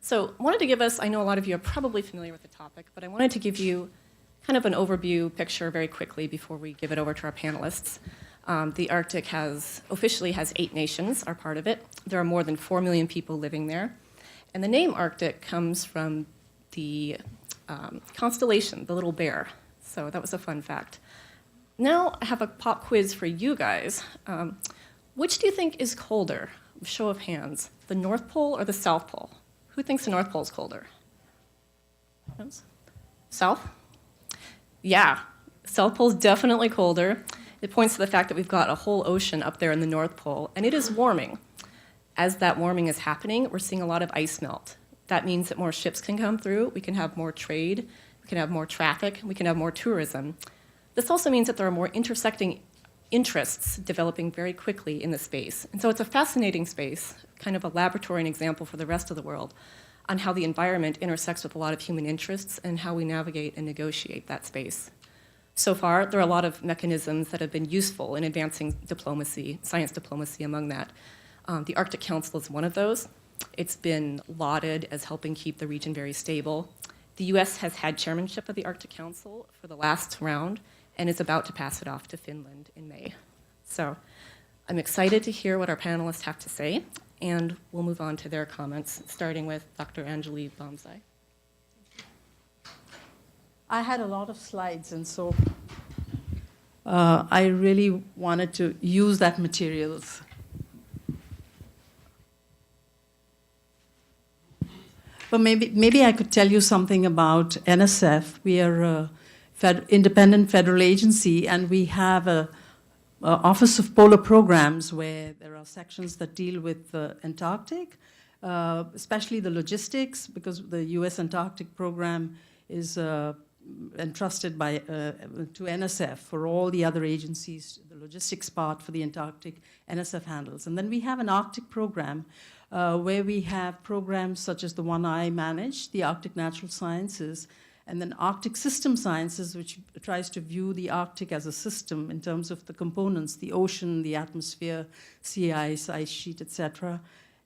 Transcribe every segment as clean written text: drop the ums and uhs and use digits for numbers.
So I wanted to give us, I know a lot of you are probably familiar with the topic, but I wanted to give you kind of an overview picture very quickly before we give it over to our panelists. The Arctic officially has 8 nations are part of it. There are more than 4 million people living there. And the name Arctic comes from the constellation, the little bear. So that was a fun fact. Now I have a pop quiz for you guys. Which do you think is colder? Show of hands. The North Pole or the South Pole? Who thinks the North Pole is colder? South? Yeah, South Pole is definitely colder. It points to the fact that we've got a whole ocean up there in the North Pole, and it is warming. As that warming is happening, we're seeing a lot of ice melt. That means that more ships can come through, we can have more trade, we can have more traffic, we can have more tourism. This also means that there are more intersecting interests developing very quickly in the space. And so it's a fascinating space, kind of a laboratory and example for the rest of the world on how the environment intersects with a lot of human interests and how we navigate and negotiate that space. So far, there are a lot of mechanisms that have been useful in advancing diplomacy, science diplomacy among that. The Arctic Council is one of those. It's been lauded as helping keep the region very stable. The US has had chairmanship of the Arctic Council for the last round and is about to pass it off to Finland in May. So I'm excited to hear what our panelists have to say, and we'll move on to their comments, starting with Dr. Anjali Bamzai. I had a lot of slides, and so I really wanted to use that materials. But maybe I could tell you something about NSF. We are a independent federal agency, and we have a Office of Polar Programs where there are sections that deal with the Antarctic, especially the logistics, because the US Antarctic program is entrusted to NSF. For all the other agencies, the logistics part for the Antarctic, NSF handles. And then we have an Arctic program where we have programs such as the one I manage, the Arctic Natural Sciences, and then Arctic System Sciences, which tries to view the Arctic as a system in terms of the components, the ocean, the atmosphere, sea ice, ice sheet, etc.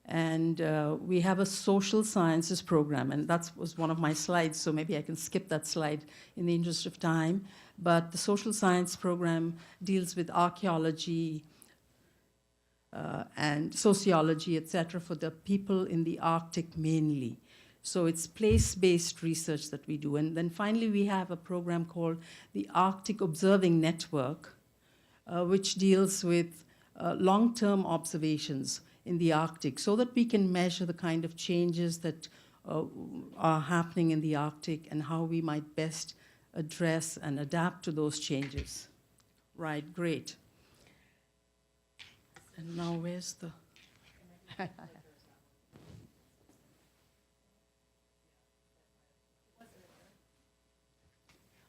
And we have a social sciences program, and that was one of my slides, so maybe I can skip that slide in the interest of time. But the social science program deals with archaeology and sociology, etc., for the people in the Arctic mainly. So it's place-based research that we do. And then finally, we have a program called the Arctic Observing Network, which deals with long-term observations in the Arctic so that we can measure the kind of changes that are happening in the Arctic and how we might best address and adapt to those changes. Right, great. And now where's the...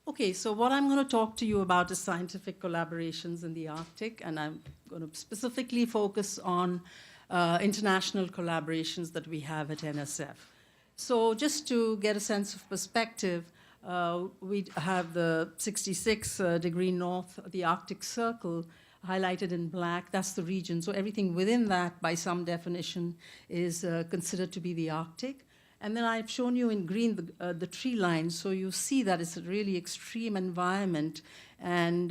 Okay, so what I'm going to talk to you about is scientific collaborations in the Arctic, and I'm going to specifically focus on international collaborations that we have at NSF. So just to get a sense of perspective, we have the 66-degree north, the Arctic Circle, highlighted in black. That's the region. So everything within that, by some definition, is considered to be the Arctic. And then I've shown you in green the tree line, so you see that it's a really extreme environment, and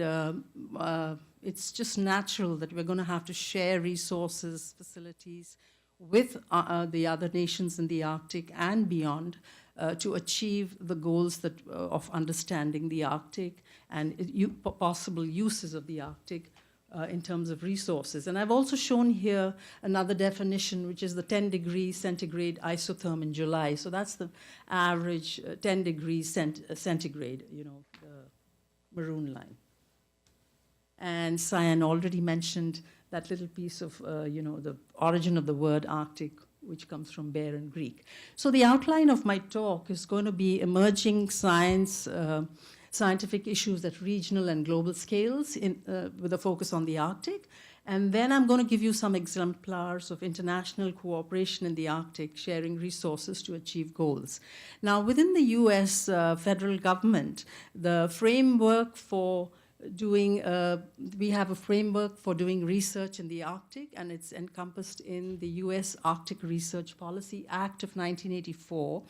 it's just natural that we're going to have to share resources, facilities with the other nations in the Arctic and beyond to achieve the goals of understanding the Arctic and possible uses of the Arctic in terms of resources. And I've also shown here another definition, which is the 10 degrees centigrade isotherm in July. So that's the average 10 degrees centigrade, the maroon line. And Cyan already mentioned that little piece of, the origin of the word Arctic, which comes from bear in Greek. So the outline of my talk is going to be emerging science, scientific issues at regional and global scales with a focus on the Arctic. And then I'm going to give you some exemplars of international cooperation in the Arctic, sharing resources to achieve goals. Now, within the US federal government, the framework for we have a framework for doing research in the Arctic, and it's encompassed in the US Arctic Research Policy Act of 1984.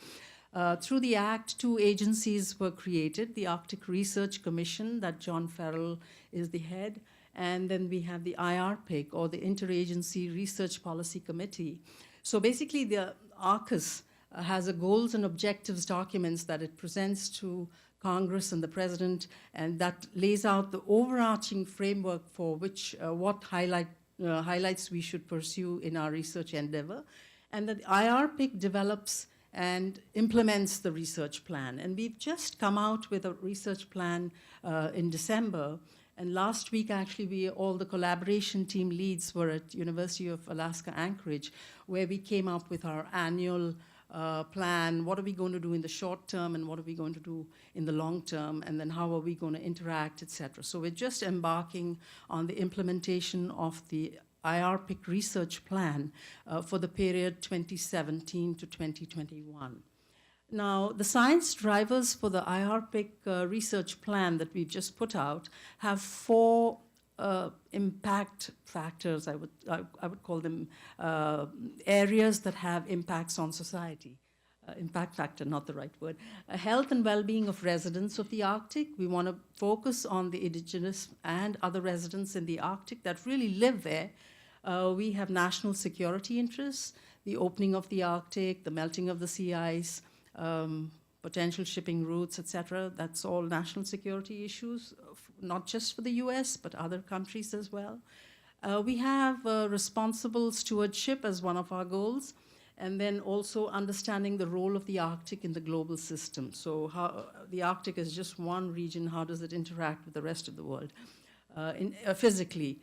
Through the Act, 2 agencies were created, the Arctic Research Commission, that John Farrell is the head, and then we have the IRPIC, or the Interagency Research Policy Committee. So basically, the ARCUS has a goals and objectives documents that it presents to Congress and the President, and that lays out the overarching framework for what highlights we should pursue in our research endeavor. And the IRPIC develops and implements the research plan. And we've just come out with a research plan in December. And last week, actually, all the collaboration team leads were at University of Alaska Anchorage, where we came up with our annual plan. What are we going to do in the short term, and what are we going to do in the long term, and then how are we going to interact, et cetera. So we're just embarking on the implementation of the IRPIC research plan for the period 2017 to 2021. Now, the science drivers for the IRPIC research plan that we've just put out have 4 impact factors, I would call them areas that have impacts on society. Impact factor, not the right word. Health and well-being of residents of the Arctic. We want to focus on the indigenous and other residents in the Arctic that really live there. We have national security interests, the opening of the Arctic, the melting of the sea ice, potential shipping routes, etc. That's all national security issues, not just for the US, but other countries as well. We have responsible stewardship as one of our goals, and then also understanding the role of the Arctic in the global system. So how the Arctic is just one region, how does it interact with the rest of the world, physically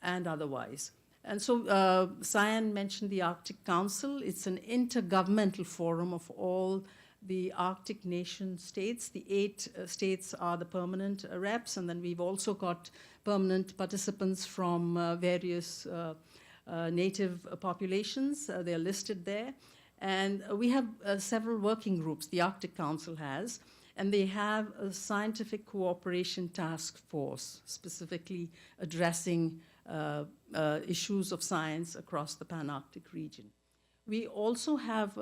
and otherwise. And so Cyan mentioned the Arctic Council. It's an intergovernmental forum of all the Arctic nation states. The 8 states are the permanent reps, and then we've also got permanent participants from various native populations. They're listed there. And we have several working groups, the Arctic Council has, and they have a scientific cooperation task force specifically addressing issues of science across the Pan-Arctic region. We also have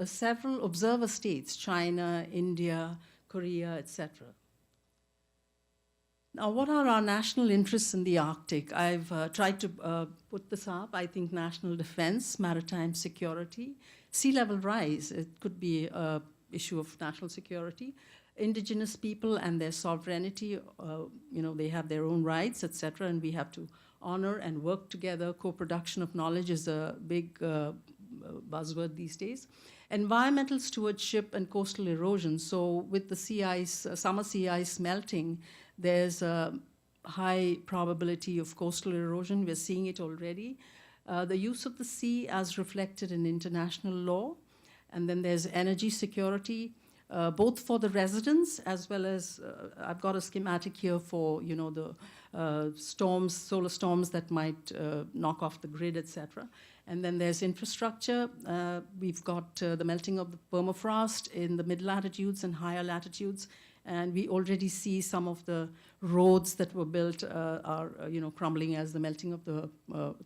several observer states, China, India, Korea, etc. Now, what are our national interests in the Arctic? I've tried to put this up. I think national defense, maritime security, sea level rise, it could be an issue of national security. Indigenous people and their sovereignty, they have their own rights, etc., and we have to honor and work together. Co-production of knowledge is a big buzzword these days. Environmental stewardship and coastal erosion. So with the sea ice, summer sea ice melting, there's a high probability of coastal erosion. We're seeing it already. The use of the sea as reflected in international law. And then there's energy security, both for the residents as well as, I've got a schematic here for, the storms, solar storms that might knock off the grid, etc. And then there's infrastructure. We've got the melting of the permafrost in the mid-latitudes and higher latitudes. And we already see some of the roads that were built are crumbling as the melting of the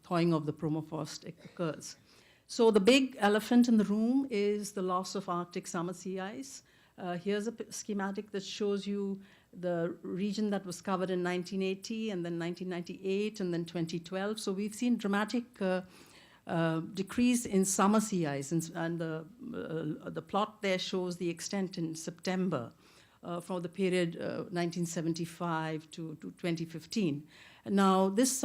thawing of the permafrost occurs. So the big elephant in the room is the loss of Arctic summer sea ice. Here's a schematic that shows you the region that was covered in 1980, and then 1998, and then 2012. So we've seen dramatic decrease in summer sea ice, and the plot there shows the extent in September for the period 1975 to 2015. Now, this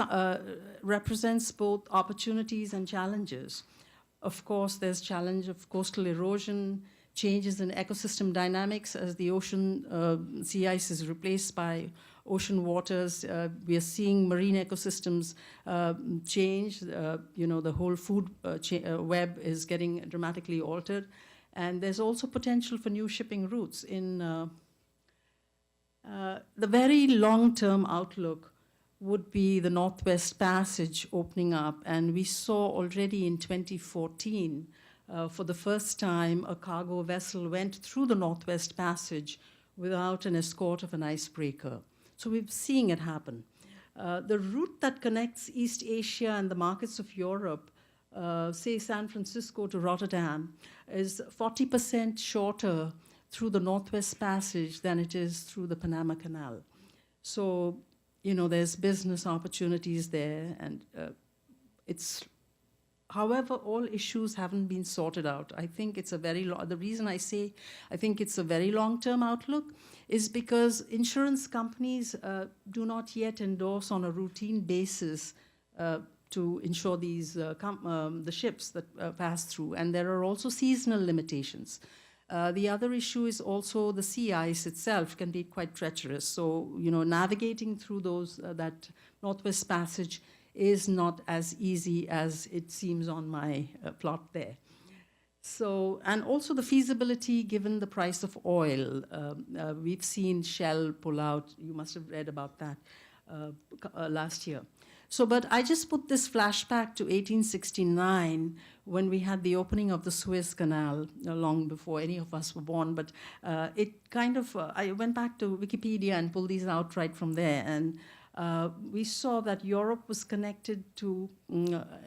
represents both opportunities and challenges. Of course, there's challenge of coastal erosion, changes in ecosystem dynamics as the ocean sea ice is replaced by ocean waters. We are seeing marine ecosystems change. The whole food web is getting dramatically altered. And there's also potential for new shipping routes. In the very long-term outlook would be the Northwest Passage opening up. And we saw already in 2014, for the first time, a cargo vessel went through the Northwest Passage without an escort of an icebreaker. So we're seeing it happen. The route that connects East Asia and the markets of Europe, say San Francisco to Rotterdam, is 40% shorter through the Northwest Passage than it is through the Panama Canal. So, there's business opportunities there, and however, all issues haven't been sorted out. I think it's the reason I say I think it's a very long-term outlook is because insurance companies do not yet endorse on a routine basis to insure the ships that pass through. And there are also seasonal limitations. The other issue is also the sea ice itself can be quite treacherous. So, navigating through that Northwest Passage is not as easy as it seems on my plot there. So, and also the feasibility given the price of oil. We've seen Shell pull out. You must have read about that last year. So, but I just put this flashback to 1869 when we had the opening of the Suez Canal, long before any of us were born. But it kind of, I went back to Wikipedia and pulled these out right from there. And we saw that Europe was connected to,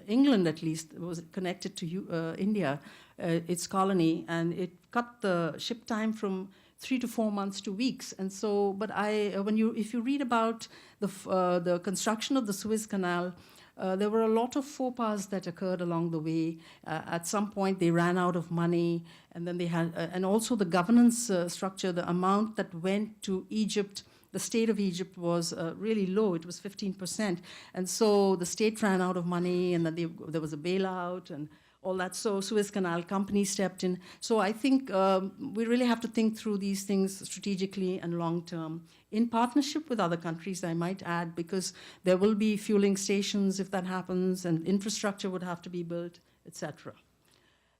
England at least, was connected to India, its colony, and it cut the ship time from 3 to 4 months to weeks. And so, but if you read about the construction of the Suez Canal, there were a lot of faux pas that occurred along the way. At some point, they ran out of money, and then they had, and also the governance structure, the amount that went to Egypt. The state of Egypt was really low. It was 15%. And so the state ran out of money, and then there was a bailout and all that. So Suez Canal company stepped in. So I think we really have to think through these things strategically and long-term in partnership with other countries, I might add, because there will be fueling stations if that happens, and infrastructure would have to be built, etc.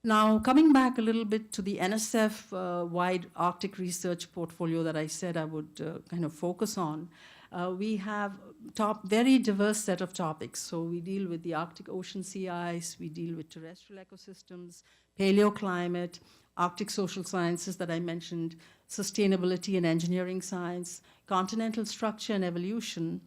Now, coming back a little bit to the NSF-wide Arctic research portfolio that I said I would kind of focus on, we have very diverse set of topics. So we deal with the Arctic Ocean sea ice, we deal with terrestrial ecosystems, paleoclimate, Arctic social sciences that I mentioned, sustainability and engineering science, continental structure and evolution,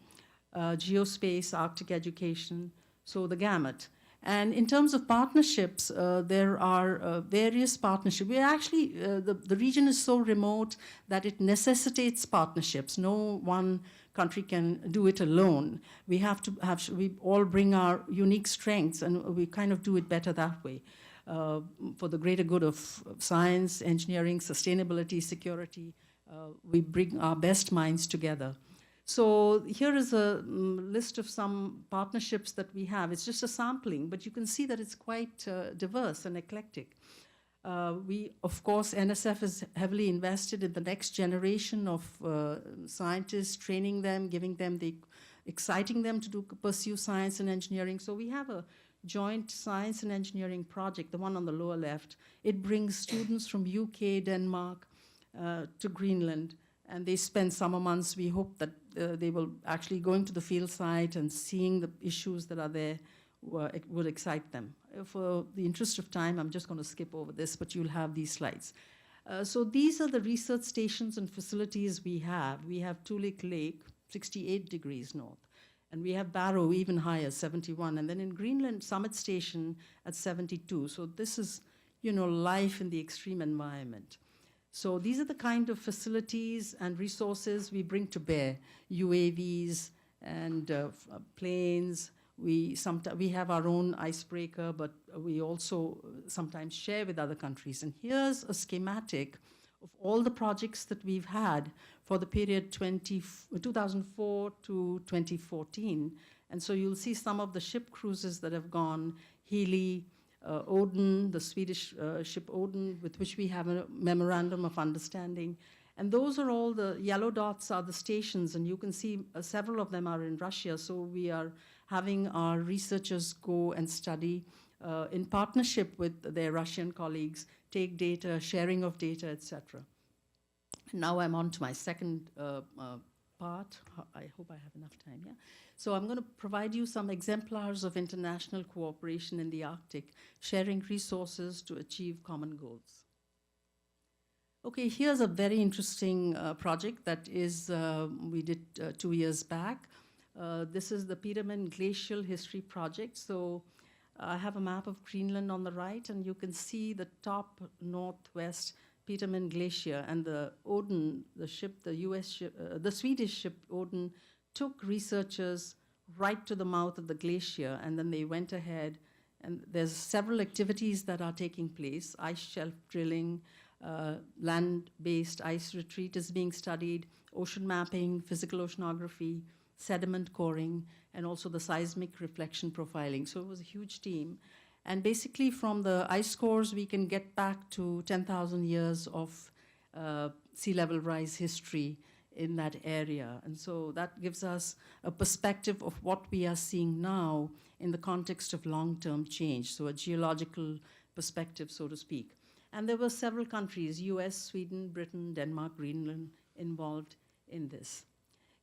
geospace, Arctic education, so the gamut. And in terms of partnerships, there are various partnerships. We actually, the region is so remote that it necessitates partnerships. No one country can do it alone. We have to we all bring our unique strengths, and we kind of do it better that way for the greater good of science, engineering, sustainability, security. We bring our best minds together. So here is a list of some partnerships that we have. It's just a sampling, but you can see that it's quite diverse and eclectic. Of course, NSF is heavily invested in the next generation of scientists, training them, exciting them to pursue science and engineering. So we have a joint science and engineering project, the one on the lower left. It brings students from UK, Denmark to Greenland, and they spend summer months. We hope that they will actually going to the field site and seeing the issues that are there would excite them. For the interest of time, I'm just going to skip over this, but you'll have these slides. So these are the research stations and facilities we have. We have Toolik Lake, 68 degrees north. And we have Barrow, even higher, 71. And then in Greenland, Summit Station at 72. So this is, life in the extreme environment. So these are the kind of facilities and resources we bring to bear. UAVs and planes. We have our own icebreaker, but we also sometimes share with other countries. And here's a schematic of all the projects that we've had for the period 2004 to 2014. And so you'll see some of the ship cruises that have gone, Healy, Odin, the Swedish ship Odin, with which we have a memorandum of understanding. And those are all the yellow dots are the stations, and you can see several of them are in Russia. So we are having our researchers go and study in partnership with their Russian colleagues, take data, sharing of data, etc. Now I'm on to my second part. I hope I have enough time, yeah? So I'm going to provide you some exemplars of international cooperation in the Arctic, sharing resources to achieve common goals. Okay, here's a very interesting project that is we did 2 years back. This is the Petermann Glacial History Project. So I have a map of Greenland on the right, and you can see the top northwest Petermann Glacier, and the Oden, the ship, the U.S. ship, the Swedish ship Oden, took researchers right to the mouth of the glacier, and then they went ahead. And there's several activities that are taking place: ice shelf drilling, land-based ice retreat is being studied, ocean mapping, physical oceanography, sediment coring, and also the seismic reflection profiling. So it was a huge team. And basically from the ice cores, we can get back to 10,000 years of sea level rise history in that area. And so that gives us a perspective of what we are seeing now in the context of long-term change, so a geological perspective, so to speak. And there were several countries, US, Sweden, Britain, Denmark, Greenland, involved in this.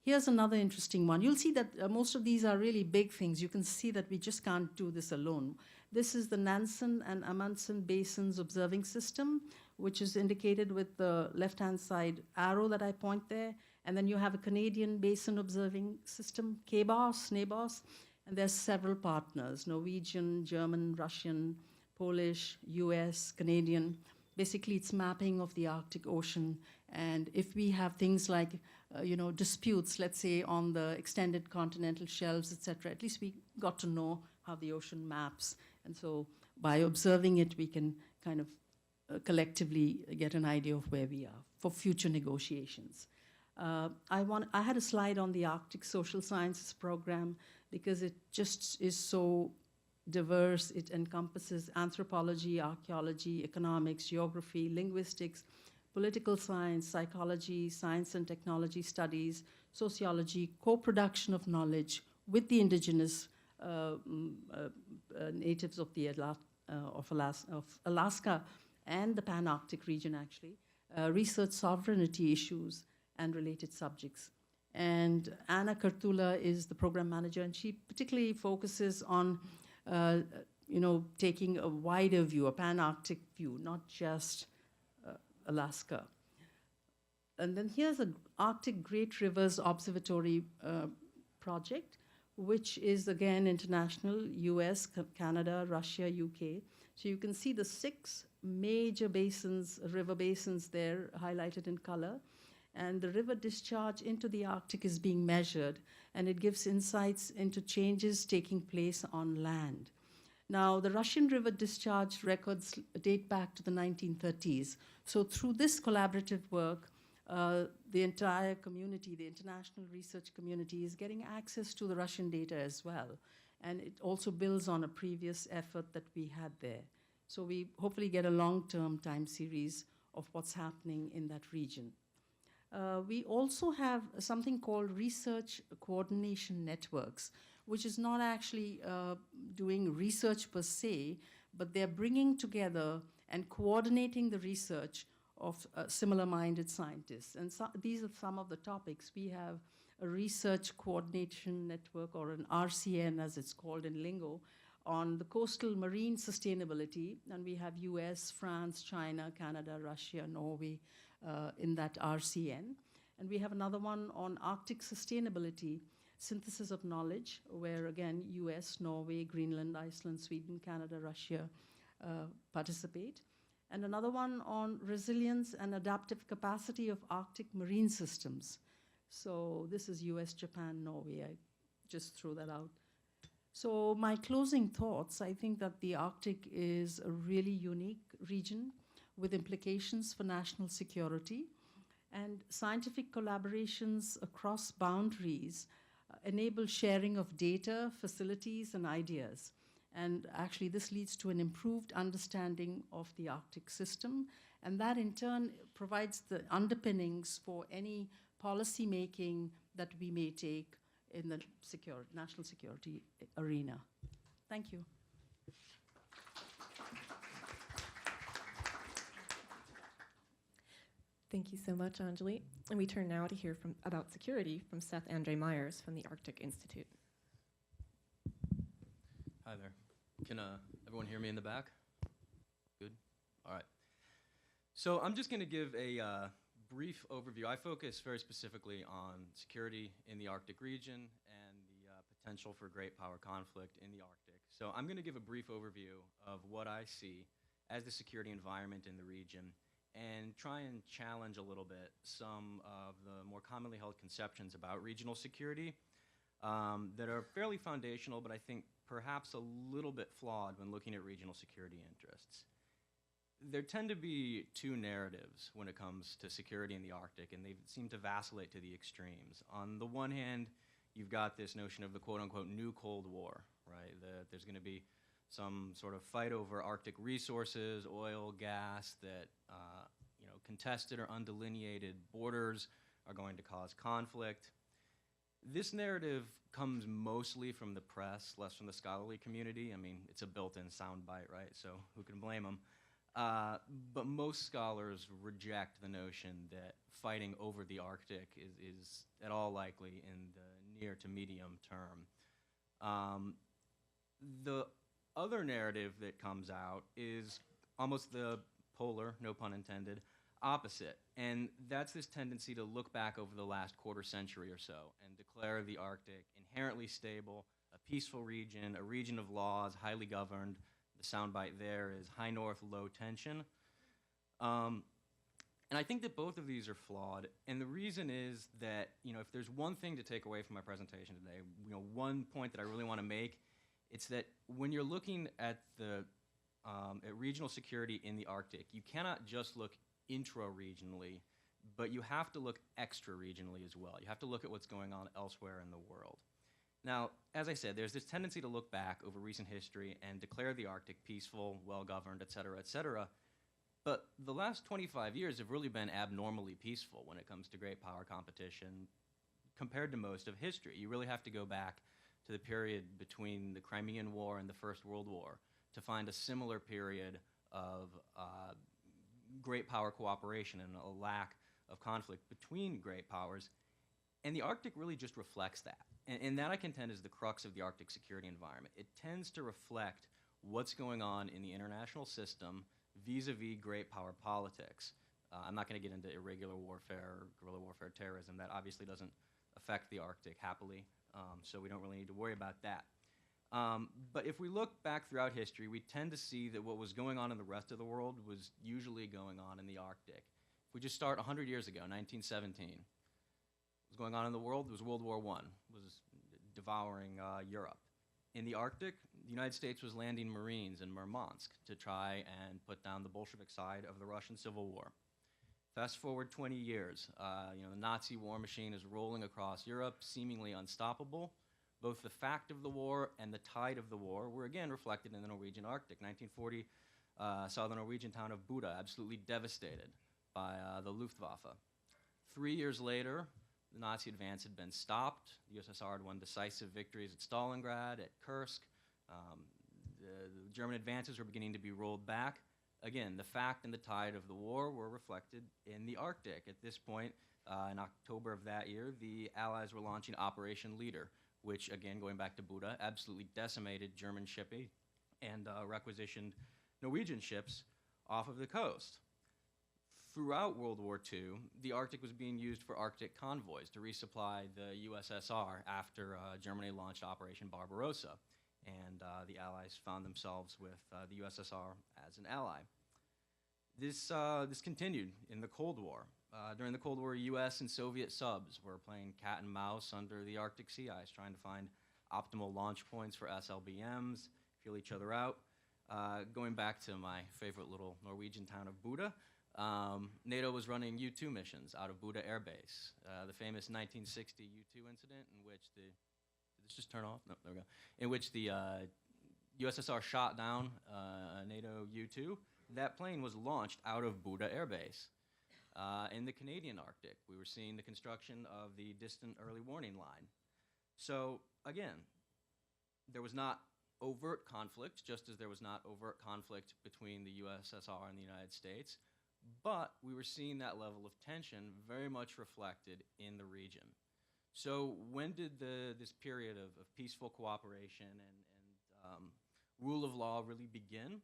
Here's another interesting one. You'll see that most of these are really big things. You can see that we just can't do this alone. This is the Nansen and Amundsen Basins Observing System, which is indicated with the left-hand side arrow that I point there. And then you have a Canadian Basin Observing System, KBOS, NABOS, and there's several partners, Norwegian, German, Russian, Polish, US, Canadian. Basically, it's mapping of the Arctic Ocean. And if we have things like, disputes, let's say, on the extended continental shelves, et cetera, at least we got to know how the ocean maps. And so by observing it, we can kind of collectively get an idea of where we are for future negotiations. I had a slide on the Arctic Social Sciences Program because it just is so diverse. It encompasses anthropology, archaeology, economics, geography, linguistics, political science, psychology, science and technology studies, sociology, co-production of knowledge with the indigenous natives of Alaska and the Pan-Arctic region, actually, research sovereignty issues and related subjects. And Anna Kartula is the program manager, and she particularly focuses on taking a wider view, a Pan-Arctic view, not just Alaska. And then here's an Arctic Great Rivers Observatory project, which is, again, international, US, Canada, Russia, UK. So you can see the 6 major basins, river basins there, highlighted in color. And the river discharge into the Arctic is being measured, and it gives insights into changes taking place on land. Now, the Russian river discharge records date back to the 1930s. So through this collaborative work, the entire community, the international research community, is getting access to the Russian data as well. And it also builds on a previous effort that we had there. So we hopefully get a long-term time series of what's happening in that region. We also have something called research coordination networks, which is not actually doing research per se, but they're bringing together and coordinating the research of similar-minded scientists. And so these are some of the topics. We have a research coordination network, or an RCN as it's called in lingo, on the coastal marine sustainability. And we have US, France, China, Canada, Russia, Norway in that RCN. And we have another one on Arctic sustainability, synthesis of knowledge, where again, US, Norway, Greenland, Iceland, Sweden, Canada, Russia participate. And another one on resilience and adaptive capacity of Arctic marine systems. So this is US, Japan, Norway. I just threw that out. So my closing thoughts, I think that the Arctic is a really unique region with implications for national security, and scientific collaborations across boundaries enable sharing of data, facilities, and ideas. And actually, this leads to an improved understanding of the Arctic system, and that in turn provides the underpinnings for any policy making that we may take in the national security arena. Thank you. Thank you so much, Anjali. And we turn now to hear about security from Seth Andre Myers from the Arctic Institute. Hi there. Can everyone hear me in the back? Good? All right. So I'm just going to give a brief overview. I focus very specifically on security in the Arctic region and the potential for great power conflict in the Arctic. So I'm going to give a brief overview of what I see as the security environment in the region and try and challenge a little bit some of the more commonly held conceptions about regional security that are fairly foundational, but I think perhaps a little bit flawed when looking at regional security interests. There tend to be two narratives when it comes to security in the Arctic, and they seem to vacillate to the extremes. On the one hand, you've got this notion of the quote-unquote new Cold War, right? That there's going to be some sort of fight over Arctic resources, oil, gas, that contested or undelineated borders are going to cause conflict. This narrative comes mostly from the press, less from the scholarly community. I mean, it's a built-in soundbite, right? So who can blame them? But most scholars reject the notion that fighting over the Arctic is at all likely in the near to medium term. The other narrative that comes out is almost the polar, no pun intended, opposite. And that's this tendency to look back over the last quarter century or so and declare the Arctic inherently stable, a peaceful region, a region of laws, highly governed. The soundbite there is high north, low tension. And I think that both of these are flawed. And the reason is that, if there's one thing to take away from my presentation today, one point that I really want to make, it's that when you're looking at at regional security in the Arctic, you cannot just look intra-regionally, but you have to look extra-regionally as well. You have to look at what's going on elsewhere in the world. Now, as I said, there's this tendency to look back over recent history and declare the Arctic peaceful, well-governed, et cetera, et cetera. But the last 25 years have really been abnormally peaceful when it comes to great power competition compared to most of history. You really have to go back to the period between the Crimean War and the First World War to find a similar period of great power cooperation and a lack of conflict between great powers. And the Arctic really just reflects that. And that, I contend, is the crux of the Arctic security environment. It tends to reflect what's going on in the international system vis-a-vis great power politics. I'm not going to get into irregular warfare, guerrilla warfare, terrorism. That obviously doesn't affect the Arctic happily, so we don't really need to worry about that. But if we look back throughout history, we tend to see that what was going on in the rest of the world was usually going on in the Arctic. If we just start 100 years ago, 1917, what was going on in the world was World War I, was devouring Europe. In the Arctic, the United States was landing Marines in Murmansk to try and put down the Bolshevik side of the Russian Civil War. Fast forward 20 years, the Nazi war machine is rolling across Europe, seemingly unstoppable. Both the fact of the war and the tide of the war were again reflected in the Norwegian Arctic. 1940 saw the Norwegian town of Buda absolutely devastated by the Luftwaffe. 3 years later, the Nazi advance had been stopped. The USSR had won decisive victories at Stalingrad, at Kursk. The German advances were beginning to be rolled back. Again, the fact and the tide of the war were reflected in the Arctic. At this point, in October of that year, the Allies were launching Operation Leader, which, again, going back to Buda, absolutely decimated German shipping and requisitioned Norwegian ships off of the coast. Throughout World War II, the Arctic was being used for Arctic convoys to resupply the USSR after Germany launched Operation Barbarossa, and the Allies found themselves with the USSR as an ally. This continued in the Cold War. During the Cold War, US and Soviet subs were playing cat and mouse under the Arctic sea ice, trying to find optimal launch points for SLBMs, feel each other out. Going back to my favorite little Norwegian town of Buda, NATO was running U-2 missions out of Buda Air Base. The famous 1960 U-2 incident in which did this just turn off? No, there we go. In which the USSR shot down a NATO U-2. That plane was launched out of Buda Air Base. In the Canadian Arctic, we were seeing the construction of the Distant Early Warning Line. So, again, there was not overt conflict, just as there was not overt conflict between the USSR and the United States, but we were seeing that level of tension very much reflected in the region. So when did this period of peaceful cooperation and rule of law really begin?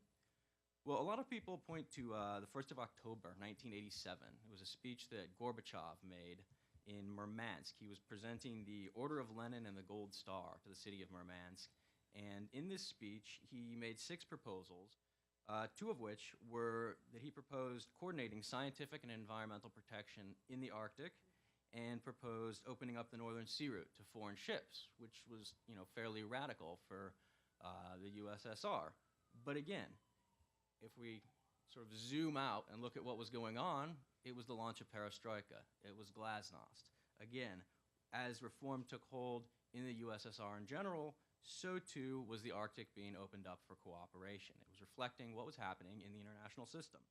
Well, a lot of people point to the 1st of October, 1987. It was a speech that Gorbachev made in Murmansk. He was presenting the Order of Lenin and the Gold Star to the city of Murmansk. And in this speech, he made 6 proposals, 2 of which were that he proposed coordinating scientific and environmental protection in the Arctic and proposed opening up the northern sea route to foreign ships, which was, fairly radical for the USSR. But again, if we sort of zoom out and look at what was going on, it was the launch of perestroika. It was glasnost. Again, as reform took hold in the USSR in general, so too was the Arctic being opened up for cooperation. It was reflecting what was happening in the international system.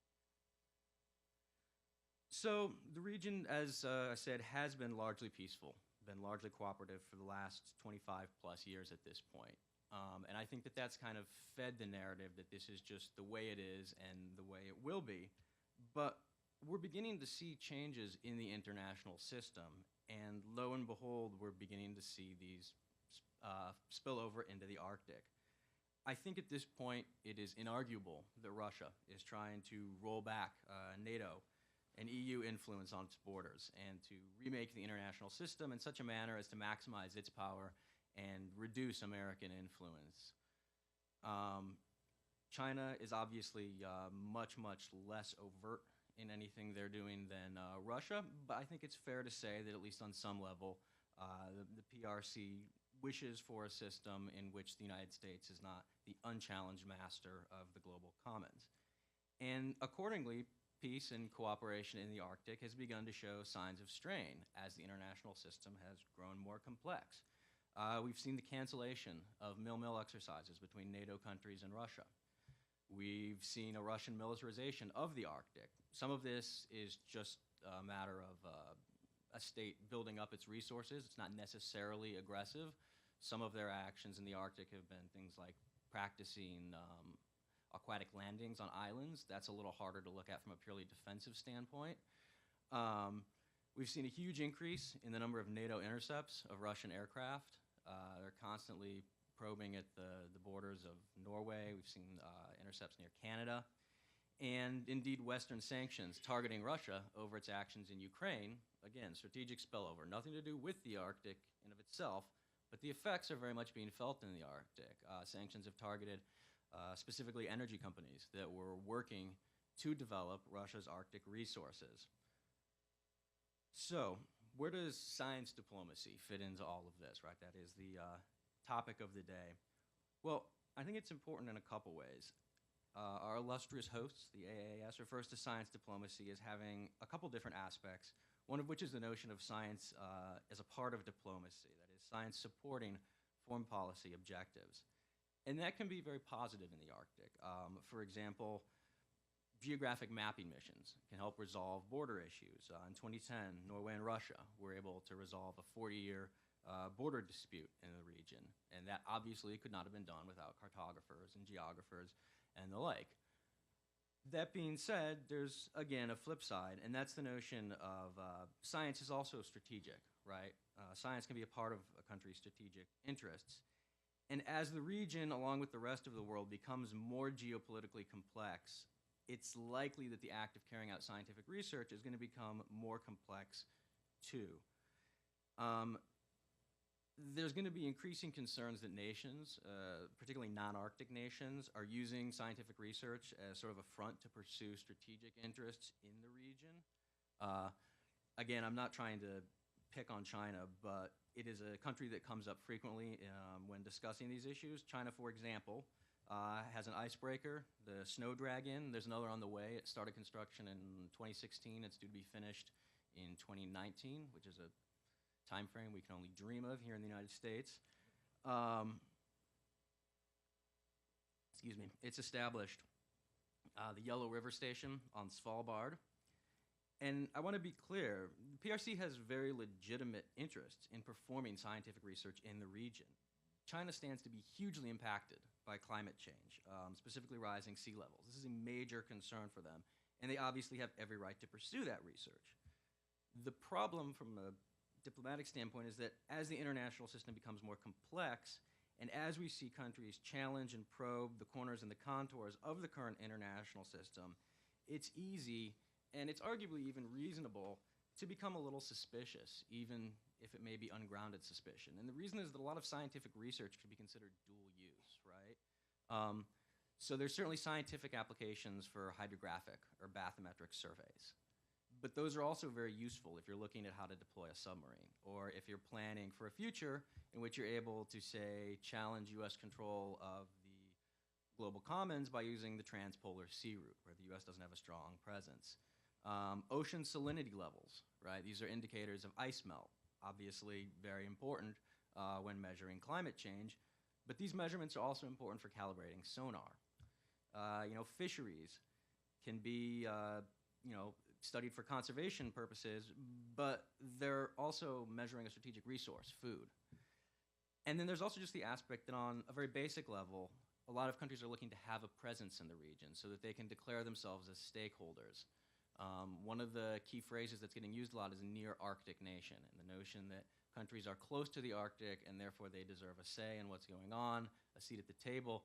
So the region, as I said, has been largely peaceful, been largely cooperative for the last 25 plus years at this point. And I think that that's kind of fed the narrative that this is just the way it is and the way it will be. But we're beginning to see changes in the international system, and lo and behold, we're beginning to see these spill over into the Arctic. I think at this point it is inarguable that Russia is trying to roll back NATO and EU influence on its borders and to remake the international system in such a manner as to maximize its power and reduce American influence. China is obviously much, much less overt in anything they're doing than Russia, but I think it's fair to say that at least on some level, the PRC wishes for a system in which the United States is not the unchallenged master of the global commons. And accordingly, peace and cooperation in the Arctic has begun to show signs of strain as the international system has grown more complex. We've seen the cancellation of mil-mil exercises between NATO countries and Russia. We've seen a Russian militarization of the Arctic. Some of this is just a matter of a state building up its resources. It's not necessarily aggressive. Some of their actions in the Arctic have been things like practicing aquatic landings on islands. That's a little harder to look at from a purely defensive standpoint. We've seen a huge increase in the number of NATO intercepts of Russian aircraft. They're constantly probing at the borders of Norway. We've seen intercepts near Canada. And indeed, Western sanctions targeting Russia over its actions in Ukraine. Again, strategic spillover, nothing to do with the Arctic in of itself, but the effects are very much being felt in the Arctic. Sanctions have targeted specifically energy companies that were working to develop Russia's Arctic resources. So, where does science diplomacy fit into all of this, right? That is the topic of the day. Well, I think it's important in a couple ways. Our illustrious hosts, the AAAS, refers to science diplomacy as having a couple different aspects, one of which is the notion of science as a part of diplomacy, that is, science supporting foreign policy objectives. And that can be very positive in the Arctic. For example, geographic mapping missions can help resolve border issues. In 2010, Norway and Russia were able to resolve a 40-year border dispute in the region, and that obviously could not have been done without cartographers and geographers and the like. That being said, there's, again, a flip side, and that's the notion of science is also strategic, right? Science can be a part of a country's strategic interests. And as the region, along with the rest of the world, becomes more geopolitically complex, it's likely that the act of carrying out scientific research is going to become more complex, too. There's going to be increasing concerns that nations, particularly non-Arctic nations, are using scientific research as sort of a front to pursue strategic interests in the region. Again, I'm not trying to pick on China, but it is a country that comes up frequently when discussing these issues. China, for example, has an icebreaker, the Snow Dragon. There's another on the way. It started construction in 2016. It's due to be finished in 2019, which is a time frame we can only dream of here in the United States. Excuse me. It's established the Yellow River Station on Svalbard. And I want to be clear, the PRC has very legitimate interests in performing scientific research in the region. China stands to be hugely impacted by climate change, specifically rising sea levels. This is a major concern for them, and they obviously have every right to pursue that research. The problem from a diplomatic standpoint is that as the international system becomes more complex And as we see countries challenge and probe the corners and the contours of the current international system, it's easy, and it's arguably even reasonable, to become a little suspicious, even if it may be ungrounded suspicion. And the reason is that a lot of scientific research could be considered dual use, right? So there's certainly scientific applications for hydrographic or bathymetric surveys. But those are also very useful if you're looking at how to deploy a submarine, or if you're planning for a future in which you're able to, say, challenge U.S. control of the global commons by using the transpolar sea route, where the U.S. doesn't have a strong presence. Ocean salinity levels, right? These are indicators of ice melt, obviously very important when measuring climate change, but these measurements are also important for calibrating sonar. Fisheries can be, studied for conservation purposes, but they're also measuring a strategic resource, food. And then there's also just the aspect that on a very basic level, a lot of countries are looking to have a presence in the region so that they can declare themselves as stakeholders. One of the key phrases that's getting used a lot is near Arctic nation, and the notion that countries are close to the Arctic and therefore they deserve a say in what's going on, a seat at the table,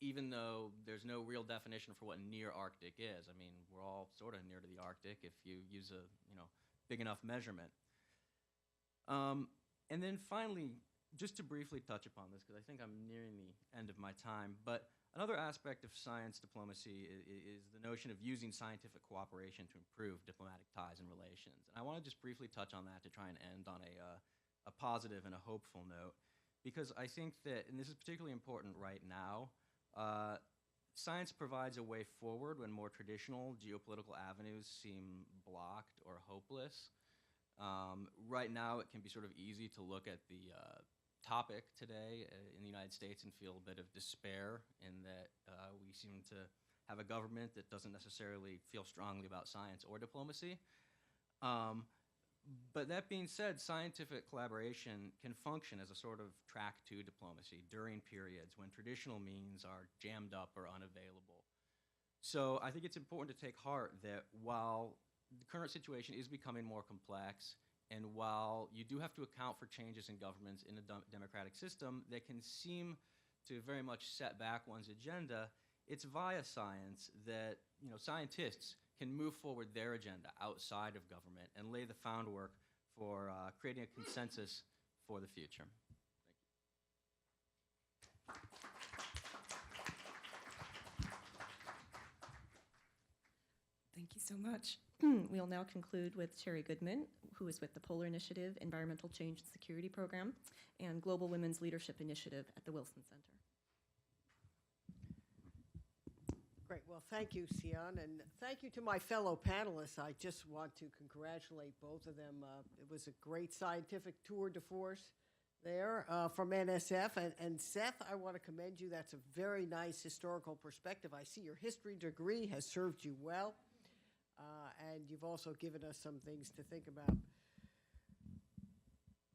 even though there's no real definition for what near Arctic is. I mean, we're all sort of near to the Arctic if you use a big enough measurement. And then finally, just to briefly touch upon this, because I think I'm nearing the end of my time, but another aspect of science diplomacy is the notion of using scientific cooperation to improve diplomatic ties and relations. And I want to just briefly touch on that to try and end on a positive and a hopeful note, because I think that, and this is particularly important right now, science provides a way forward when more traditional geopolitical avenues seem blocked or hopeless. Right now, it can be sort of easy to look at the topic today in the United States and feel a bit of despair in that we seem to have a government that doesn't necessarily feel strongly about science or diplomacy. But that being said, scientific collaboration can function as a sort of track to diplomacy during periods when traditional means are jammed up or unavailable. So I think it's important to take heart that while the current situation is becoming more complex, and while you do have to account for changes in governments in a democratic system that can seem to very much set back one's agenda, it's via science that scientists can move forward their agenda outside of government and lay the groundwork for creating a consensus for the future. Thank you. Thank you so much. We'll now conclude with Sherry Goodman, who is with the Polar Initiative, Environmental Change and Security Program, and Global Women's Leadership Initiative at the Wilson Center. Great. Well, thank you, Sion, and thank you to my fellow panelists. I just want to congratulate both of them. It was a great scientific tour de force there from NSF. And Seth, I want to commend you. That's a very nice historical perspective. I see your history degree has served you well, and you've also given us some things to think about.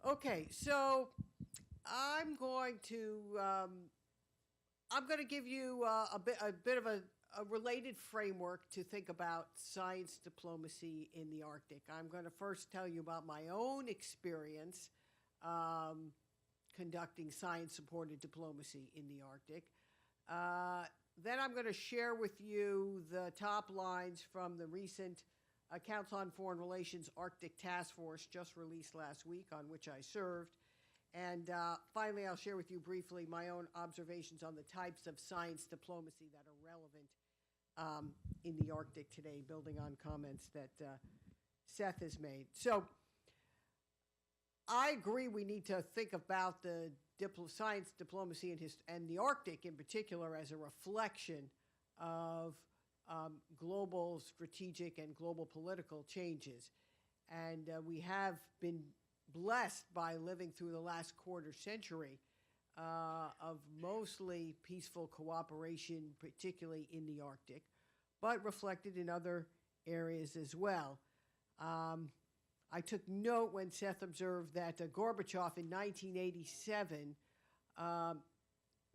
Okay, so I'm going to give you a bit of a related framework to think about science diplomacy in the Arctic. I'm going to first tell you about my own experience conducting science-supported diplomacy in the Arctic. Then I'm going to share with you the top lines from the recent Council on Foreign Relations Arctic Task Force just released last week, on which I served. And finally, I'll share with you briefly my own observations on the types of science diplomacy that are relevant in the Arctic today, building on comments that Seth has made. So I agree we need to think about the science diplomacy and the Arctic in particular as a reflection of global strategic and global political changes. And we have been blessed by living through the last quarter century of mostly peaceful cooperation, particularly in the Arctic, but reflected in other areas as well. I took note when Seth observed that Gorbachev in 1987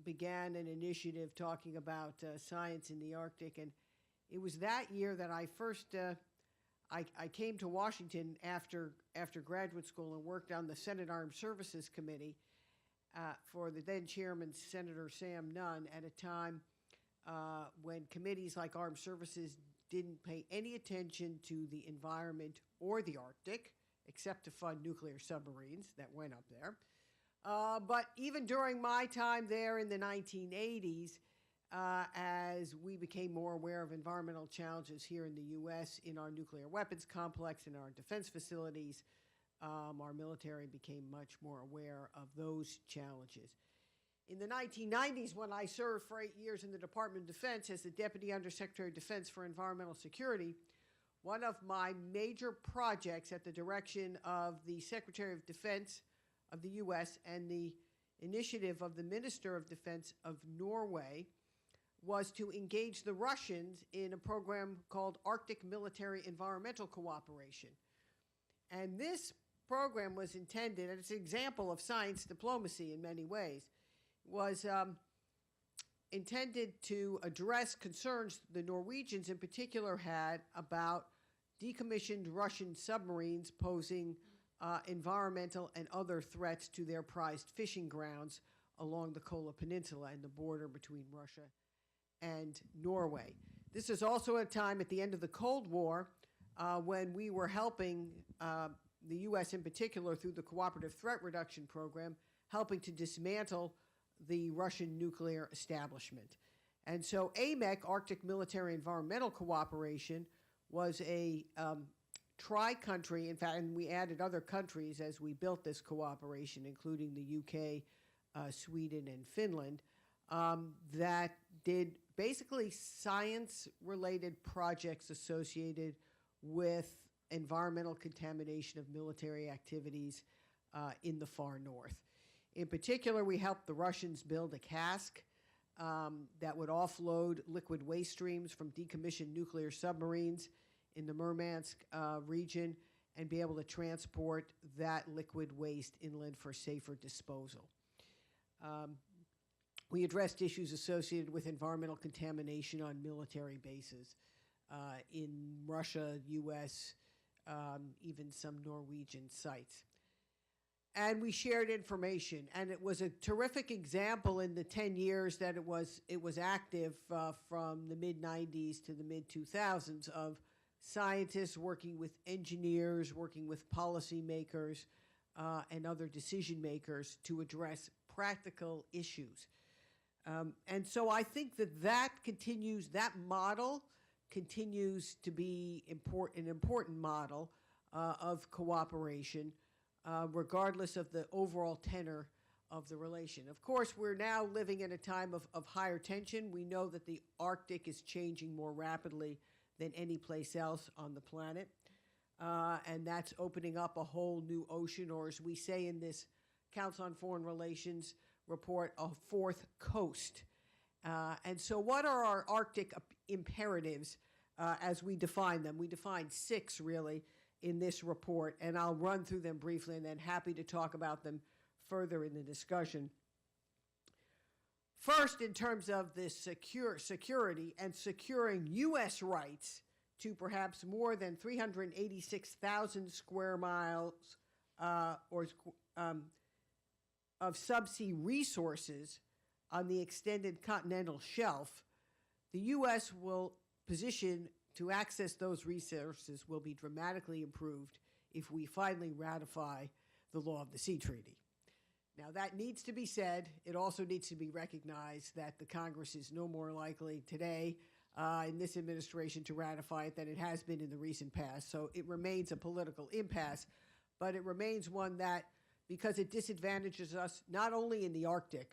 began an initiative talking about science in the Arctic, and it was that year that I first I came to Washington after graduate school and worked on the Senate Armed Services Committee. for the then chairman, Senator Sam Nunn, at a time when committees like Armed Services didn't pay any attention to the environment or the Arctic, except to fund nuclear submarines that went up there. But even during my time there in the 1980s, as we became more aware of environmental challenges here in the U.S., in our nuclear weapons complex, in our defense facilities, our military became much more aware of those challenges. In the 1990s, when I served for 8 years in the Department of Defense as the Deputy Undersecretary of Defense for Environmental Security, one of my major projects at the direction of the Secretary of Defense of the U.S. and the initiative of the Minister of Defense of Norway was to engage the Russians in a program called Arctic Military Environmental Cooperation. And this program was intended, and it's an example of science diplomacy in many ways, was intended to address concerns the Norwegians in particular had about decommissioned Russian submarines posing environmental and other threats to their prized fishing grounds along the Kola Peninsula and the border between Russia and Norway. This is also a time at the end of the Cold War when we were helping the U.S. in particular through the Cooperative Threat Reduction Program, helping to dismantle the Russian nuclear establishment. And so AMEC, Arctic Military Environmental Cooperation, was a tri-country, in fact, and we added other countries as we built this cooperation, including the UK, Sweden, and Finland, that did basically science-related projects associated with environmental contamination of military activities in the far north. In particular, we helped the Russians build a cask that would offload liquid waste streams from decommissioned nuclear submarines in the Murmansk region and be able to transport that liquid waste inland for safer disposal. We addressed issues associated with environmental contamination on military bases in Russia, U.S., even some Norwegian sites. And we shared information, and it was a terrific example in the 10 years that it was active from the mid-90s to the mid-2000s of scientists working with engineers, working with policymakers, and other decision makers to address practical issues. And so I think that continues, that model continues to be an important model of cooperation, regardless of the overall tenor of the relation. Of course, we're now living in a time of higher tension. We know that the Arctic is changing more rapidly than any place else on the planet. And that's opening up a whole new ocean, or as we say in this Council on Foreign Relations report, a fourth coast. And so what are our Arctic imperatives as we define them? We define 6, really, in this report, and I'll run through them briefly and then happy to talk about them further in the discussion. First, in terms of the security and securing U.S. rights to perhaps more than 386,000 square miles of subsea resources on the extended continental shelf, the U.S. will position to access those resources will be dramatically improved if we finally ratify the Law of the Sea Treaty. Now, that needs to be said. It also needs to be recognized that the Congress is no more likely today in this administration to ratify it than it has been in the recent past. So it remains a political impasse, but it remains one that, because it disadvantages us not only in the Arctic,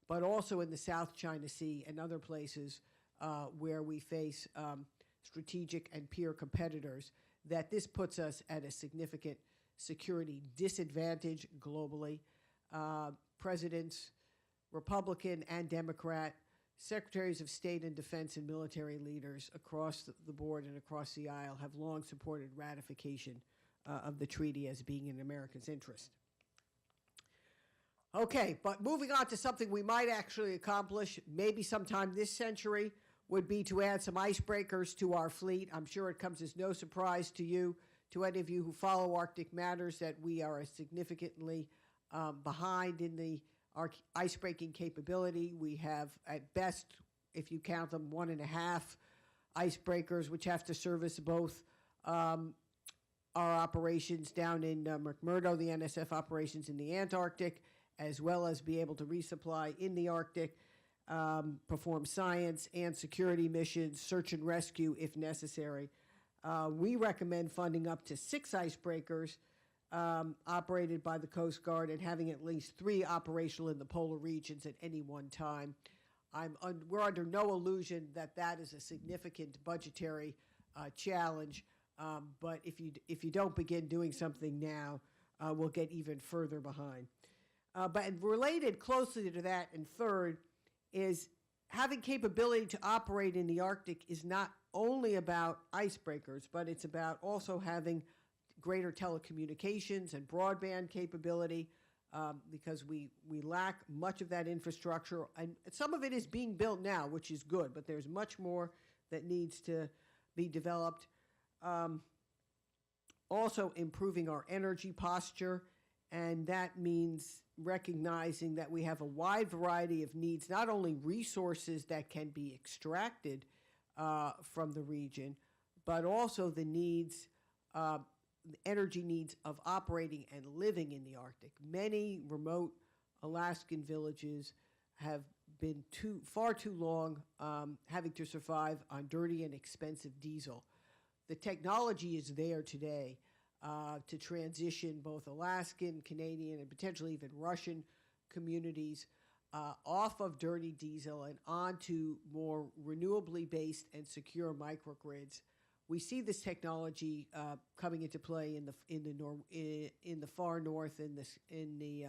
but also in the South China Sea and other places where we face strategic and peer competitors, that this puts us at a significant security disadvantage globally. Presidents, Republican and Democrat, secretaries of state and defense and military leaders across the board and across the aisle have long supported ratification of the treaty as being in America's interest. Okay, but moving on to something we might actually accomplish, maybe sometime this century, would be to add some icebreakers to our fleet. I'm sure it comes as no surprise to you, to any of you who follow Arctic matters, that we are significantly behind in the our ice-breaking capability. We have, at best, if you count them, 1.5 icebreakers, which have to service both our operations down in McMurdo, the NSF operations in the Antarctic, as well as be able to resupply in the Arctic, perform science and security missions, search and rescue if necessary. We recommend funding up to 6 icebreakers operated by the Coast Guard and having at least 3 operational in the polar regions at any one time. We're under no illusion that that is a significant budgetary challenge, but if you don't begin doing something now, we'll get even further behind. But related closely to that, and third, is having capability to operate in the Arctic is not only about icebreakers, but it's about also having greater telecommunications and broadband capability, because we lack much of that infrastructure. And some of it is being built now, which is good, but there's much more that needs to be developed. Also improving our energy posture, and that means recognizing that we have a wide variety of needs, not only resources that can be extracted from the region, but also the needs, energy needs of operating and living in the Arctic. Many remote Alaskan villages have been far too long having to survive on dirty and expensive diesel. The technology is there today to transition both Alaskan, Canadian, and potentially even Russian communities off of dirty diesel and onto more renewably based and secure microgrids. We see this technology coming into play in the far north, in the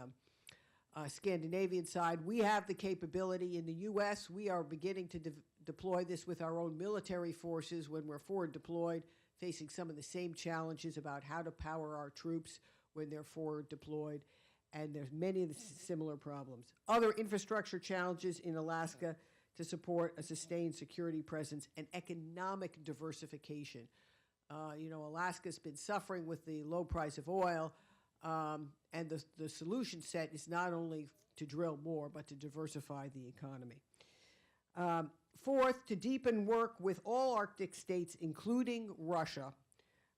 Scandinavian side. We have the capability in the U.S. We are beginning to deploy this with our own military forces when we're forward deployed, facing some of the same challenges about how to power our troops when they're forward deployed, and there's many of the similar problems. Other infrastructure challenges in Alaska to support a sustained security presence and economic diversification. Alaska's been suffering with the low price of oil, and the solution set is not only to drill more, but to diversify the economy. Fourth, to deepen work with all Arctic states, including Russia,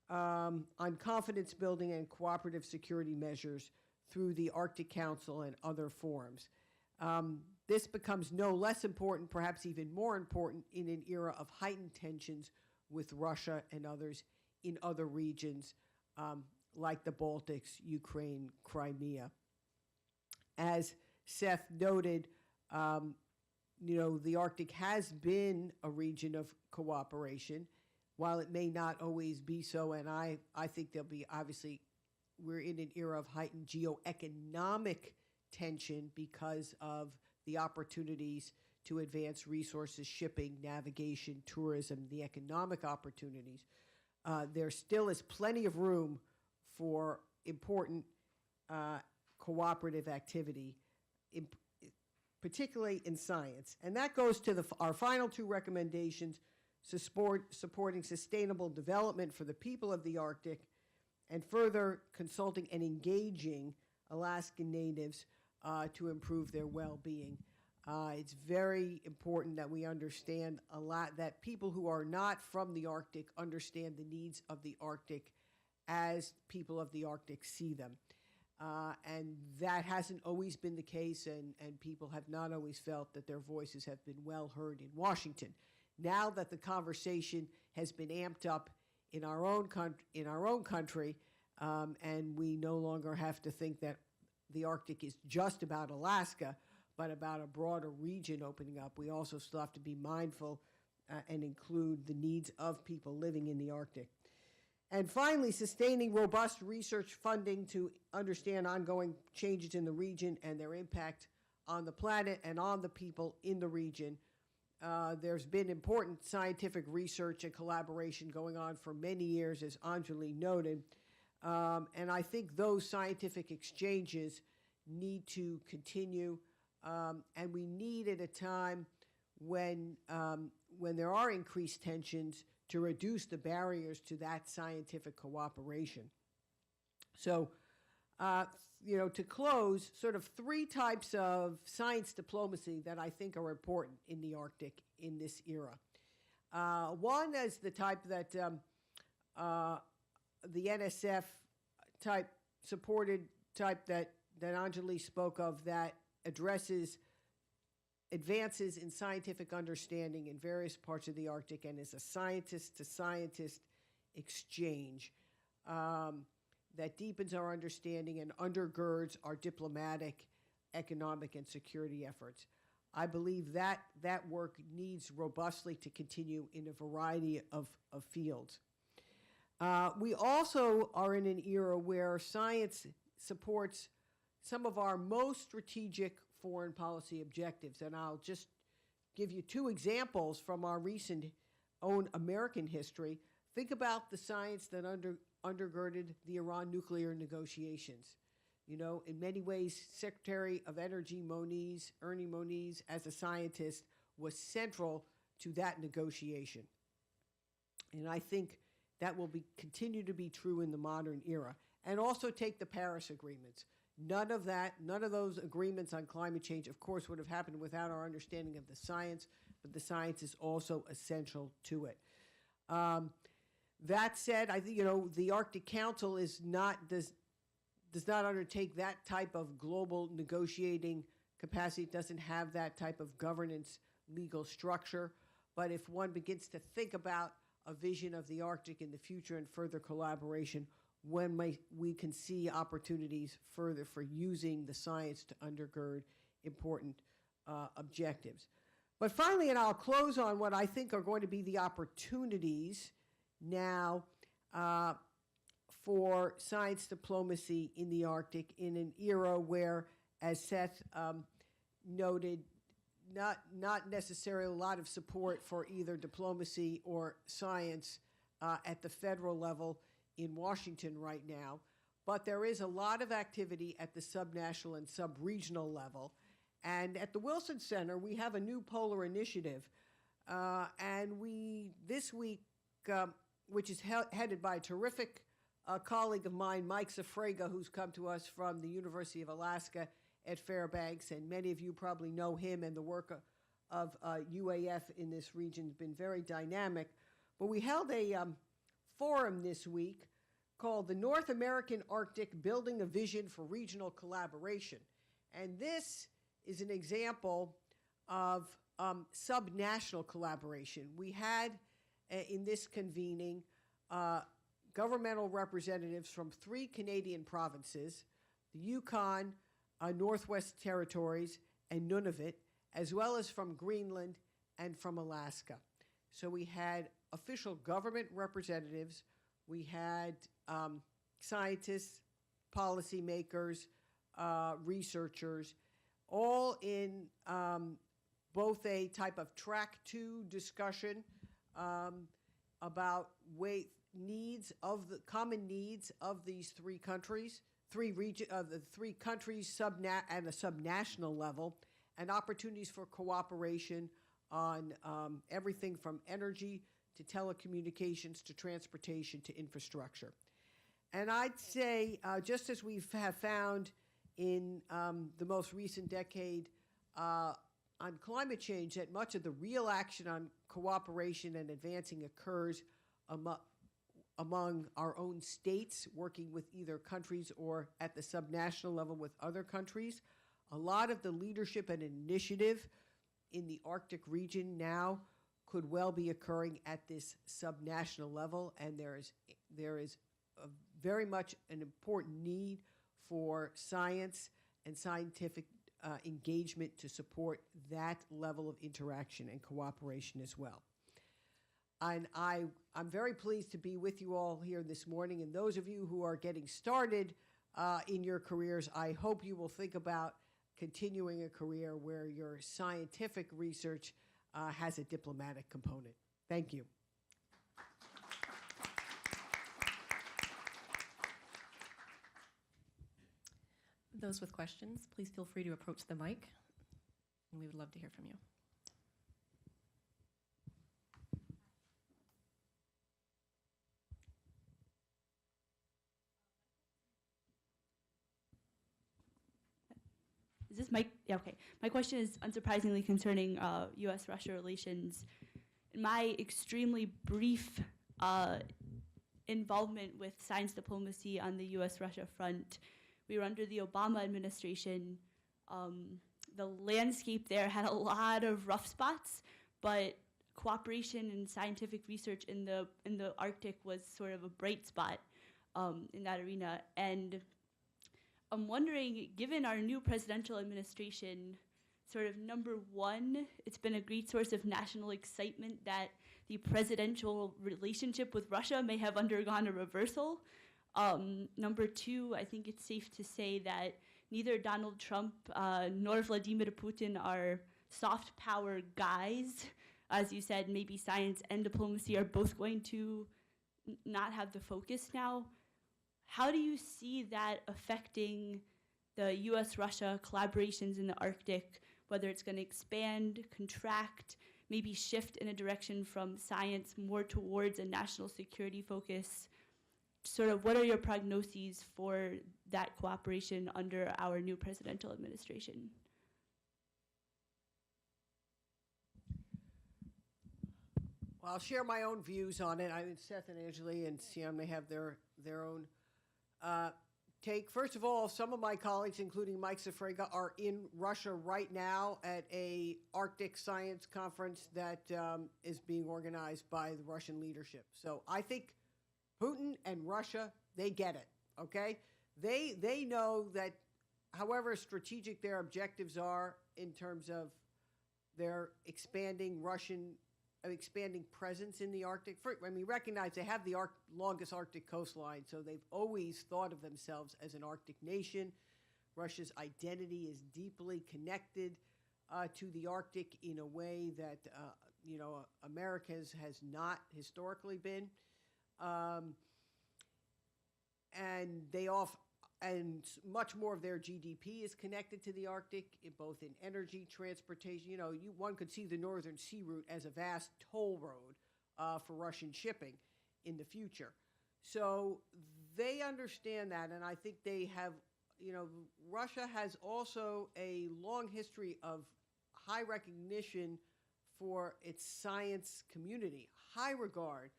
on confidence building and cooperative security measures through the Arctic Council and other forums. This becomes no less important, perhaps even more important, in an era of heightened tensions with Russia and others in other regions, like the Baltics, Ukraine, Crimea. As Seth noted, the Arctic has been a region of cooperation, while it may not always be so, and I think there'll be, obviously, we're in an era of heightened geoeconomic tension because of the opportunities to advance resources, shipping, navigation, tourism, the economic opportunities. There still is plenty of room for important cooperative activity, particularly in science. And that goes to our final 2 recommendations: supporting sustainable development for the people of the Arctic, and further consulting and engaging Alaskan natives to improve their well-being. It's very important that we understand that people who are not from the Arctic understand the needs of the Arctic as people of the Arctic see them. And that hasn't always been the case, and people have not always felt that their voices have been well heard in Washington. Now that the conversation has been amped up in our own country, and we no longer have to think that the Arctic is just about Alaska, but about a broader region opening up, we also still have to be mindful and include the needs of people living in the Arctic. And finally, sustaining robust research funding to understand ongoing changes in the region and their impact on the planet and on the people in the region. There's been important scientific research and collaboration going on for many years, as Anjali noted. And I think those scientific exchanges need to continue, and we need, at a time when there are increased tensions, to reduce the barriers to that scientific cooperation. So to close, sort of three types of science diplomacy that I think are important in the Arctic in this era. One is the type that the NSF type supported type that Anjali spoke of, that addresses advances in scientific understanding in various parts of the Arctic and is a scientist-to-scientist exchange that deepens our understanding and undergirds our diplomatic, economic, and security efforts. I believe that work needs robustly to continue in a variety of fields. We also are in an era where science supports some of our most strategic foreign policy objectives, and I'll just give you two examples from our recent own American history. Think about the science that undergirded the Iran nuclear negotiations. In many ways, Secretary of Energy Ernie Moniz, as a scientist, was central to that negotiation. And I think that will continue to be true in the modern era. And also take the Paris agreements. None of those agreements on climate change, of course, would have happened without our understanding of the science, but the science is also essential to it. That said, I think, the Arctic Council does not undertake that type of global negotiating capacity. It doesn't have that type of governance legal structure. But if one begins to think about a vision of the Arctic in the future and further collaboration, when we can see opportunities further for using the science to undergird important objectives. But finally, and I'll close on what I think are going to be the opportunities now for science diplomacy in the Arctic in an era where, as Seth noted, not necessarily a lot of support for either diplomacy or science at the federal level in Washington right now, but there is a lot of activity at the subnational and sub-regional level. And at the Wilson Center, we have a new polar initiative, and this week, which is headed by a terrific colleague of mine, Mike Zafrega, who's come to us from the University of Alaska at Fairbanks, and many of you probably know him, and the work of UAF in this region has been very dynamic. But we held a forum this week called the North American Arctic Building a Vision for Regional Collaboration. And this is an example of subnational collaboration. We had in this convening governmental representatives from 3 Canadian provinces, the Yukon, Northwest Territories, and Nunavut, as well as from Greenland and from Alaska. So we had official government representatives, we had scientists, policymakers, researchers, all in both a type of track 2 discussion about common needs of these 3 countries, the 3 countries at a subnational level, and opportunities for cooperation on everything from energy to telecommunications to transportation to infrastructure. And I'd say, just as we have found in the most recent decade on climate change, that much of the real action on cooperation and advancing occurs among our own states, working with either countries or at the subnational level with other countries. A lot of the leadership and initiative in the Arctic region now could well be occurring at this subnational level, and there is very much an important need for science and scientific engagement to support that level of interaction and cooperation as well. And I'm very pleased to be with you all here this morning, and those of you who are getting started in your careers, I hope you will think about continuing a career where your scientific research has a diplomatic component. Thank you. Those with questions, please feel free to approach the mic, and we would love to hear from you. My question is unsurprisingly concerning U.S.-Russia relations. In my extremely brief involvement with science diplomacy on the U.S.-Russia front, we were under the Obama administration. The landscape there had a lot of rough spots, but cooperation and scientific research in the Arctic was sort of a bright spot in that arena. And I'm wondering, given our new presidential administration, sort of number one, it's been a great source of national excitement that the presidential relationship with Russia may have undergone a reversal. Number two, I think it's safe to say that neither Donald Trump nor Vladimir Putin are soft power guys. As you said, maybe science and diplomacy are both going to not have the focus now. How do you see that affecting the US-Russia collaborations in the Arctic, whether it's going to expand, contract, maybe shift in a direction from science more towards a national security focus? Sort of what are your prognoses for that cooperation under our new presidential administration? Well, I'll share my own views on it. I mean, Seth and Angeli and Siam may have their own take. First of all, some of my colleagues, including Mike Safrega, are in Russia right now at a Arctic science conference that is being organized by the Russian leadership. So I think Putin and Russia, they get it, okay? They know that however strategic their objectives are in terms of their expanding presence in the Arctic. Recognize they have the longest Arctic coastline, so they've always thought of themselves as an Arctic nation. Russia's identity is deeply connected to the Arctic in a way that, America's has not historically been. And much more of their GDP is connected to the Arctic, both in energy, transportation. One could see the Northern Sea Route as a vast toll road for Russian shipping in the future. So they understand that, and I think they have, Russia has also a long history of high recognition for its science community, high regard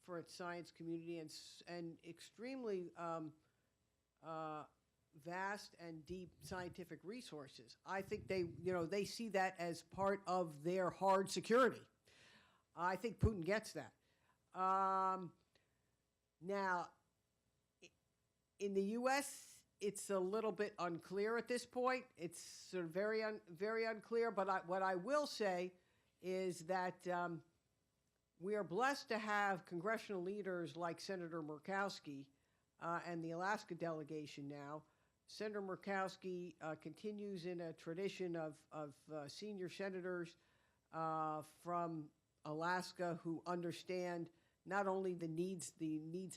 for its science community, and extremely vast and deep scientific resources. I think they see that as part of their hard security. I think Putin gets that. Now, in the U.S., it's a little bit unclear at this point. It's sort of very unclear. But what I will say is that we are blessed to have congressional leaders like Senator Murkowski and the Alaska delegation now. Senator Murkowski continues in a tradition of senior senators from Alaska who understand not only the needs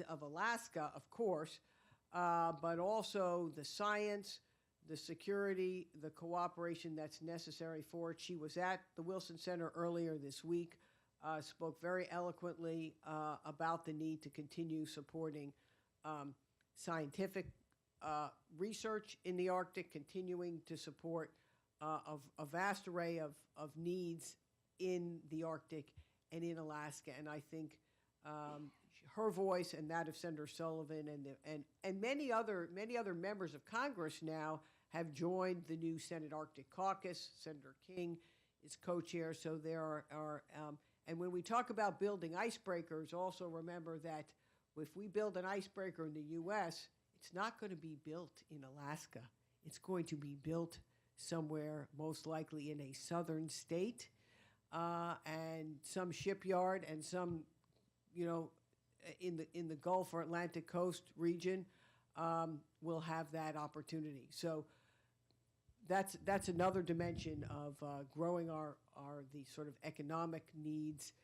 of Alaska, of course, but also the science, the security, the cooperation that's necessary for it. She was at the Wilson Center earlier this week, spoke very eloquently about the need to continue supporting scientific research in the Arctic, continuing to support a vast array of needs in the Arctic and in Alaska. And I think her voice and that of Senator Sullivan and many other members of Congress now have joined the new Senate Arctic Caucus. Senator King is co-chair, so there are and when we talk about building icebreakers, also remember that if we build an icebreaker in the U.S., it's not going to be built in Alaska. It's going to be built somewhere, most likely in a southern state, and some shipyard and some, in the Gulf or Atlantic coast region will have that opportunity. So that's another dimension of growing the sort of economic needs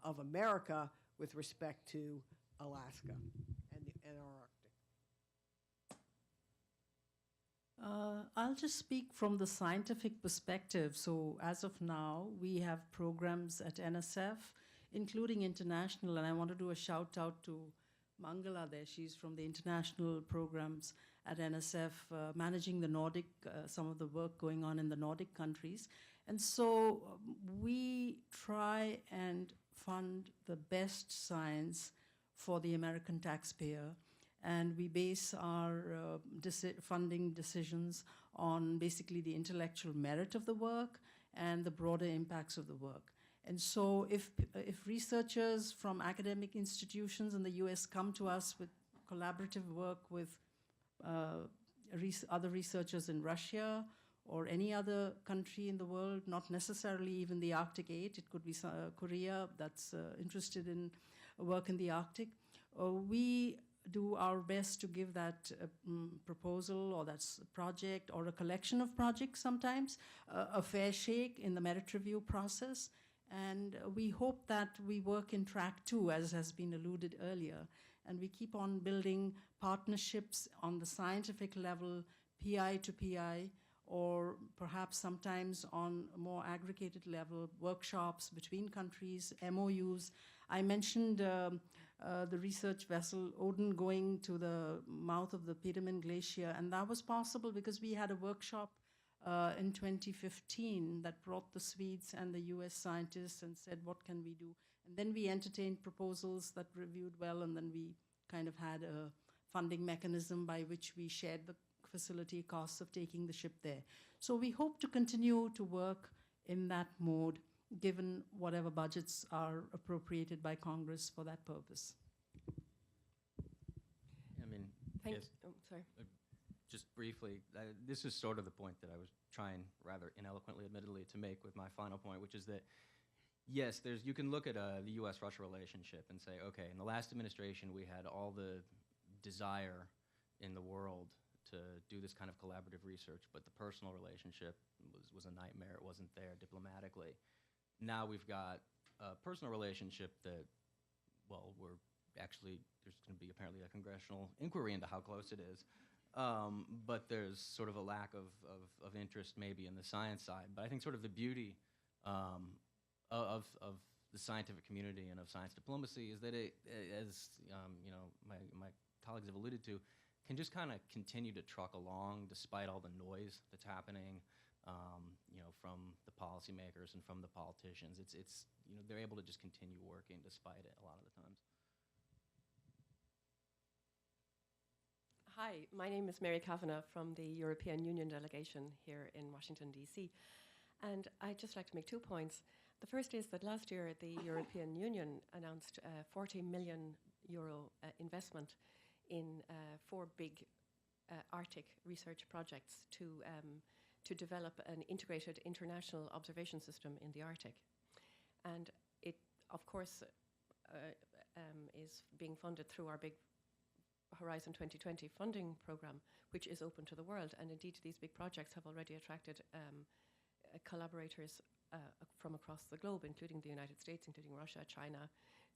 of America with respect to Alaska and our Arctic. I'll just speak from the scientific perspective. So as of now, we have programs at NSF, including international, and I want to do a shout out to Mangala there. She's from the international programs at NSF, managing the Nordic, some of the work going on in the Nordic countries. And so we try and fund the best science for the American taxpayer. And we base our funding decisions on basically the intellectual merit of the work and the broader impacts of the work. And so if researchers from academic institutions in the US come to us with collaborative work with other researchers in Russia or any other country in the world, not necessarily even the Arctic 8, it could be Korea that's interested in work in the Arctic, we do our best to give that proposal or that project or a collection of projects sometimes a fair shake in the merit review process. And we hope that we work in track 2, as has been alluded earlier, and we keep on building partnerships on the scientific level, PI to PI, or perhaps sometimes on a more aggregated level, workshops between countries, MOUs. I mentioned the research vessel Odin going to the mouth of the Petermann Glacier, and that was possible because we had a workshop in 2015 that brought the Swedes and the US scientists and said, what can we do? And then we entertained proposals that reviewed well, and then we kind of had a funding mechanism by which we shared the facility costs of taking the ship there. So we hope to continue to work in that mode, given whatever budgets are appropriated by Congress for that purpose. I mean, Thank yes. you. Oh, sorry. Just briefly, this is sort of the point that I was trying, rather ineloquently, admittedly, to make with my final point, which is that, yes, you can look at the U.S.-Russia relationship and say, okay, in the last administration, we had all the desire in the world to do this kind of collaborative research, but the personal relationship was a nightmare. It wasn't there diplomatically. Now we've got a personal relationship that, well, there's going to be apparently a congressional inquiry into how close it is. But there's sort of a lack of interest maybe in the science side. But I think sort of the beauty of the scientific community and of science diplomacy is that it, as you know, my colleagues have alluded to, can just kind of continue to truck along despite all the noise that's happening, you know, from the policymakers and from the politicians. It's you know, they're able to just continue working despite it a lot of the times. Hi, my name is Mary Kavanaugh from the European Union delegation here in Washington, D.C. And I'd just like to make 2 points. The first is that last year the European Union announced a 40 million euro investment in 4 big Arctic research projects to develop an integrated international observation system in the Arctic. And it, of course, is being funded through our big Horizon 2020 funding program, which is open to the world. And indeed, these big projects have already attracted collaborators from across the globe, including the United States, including Russia, China,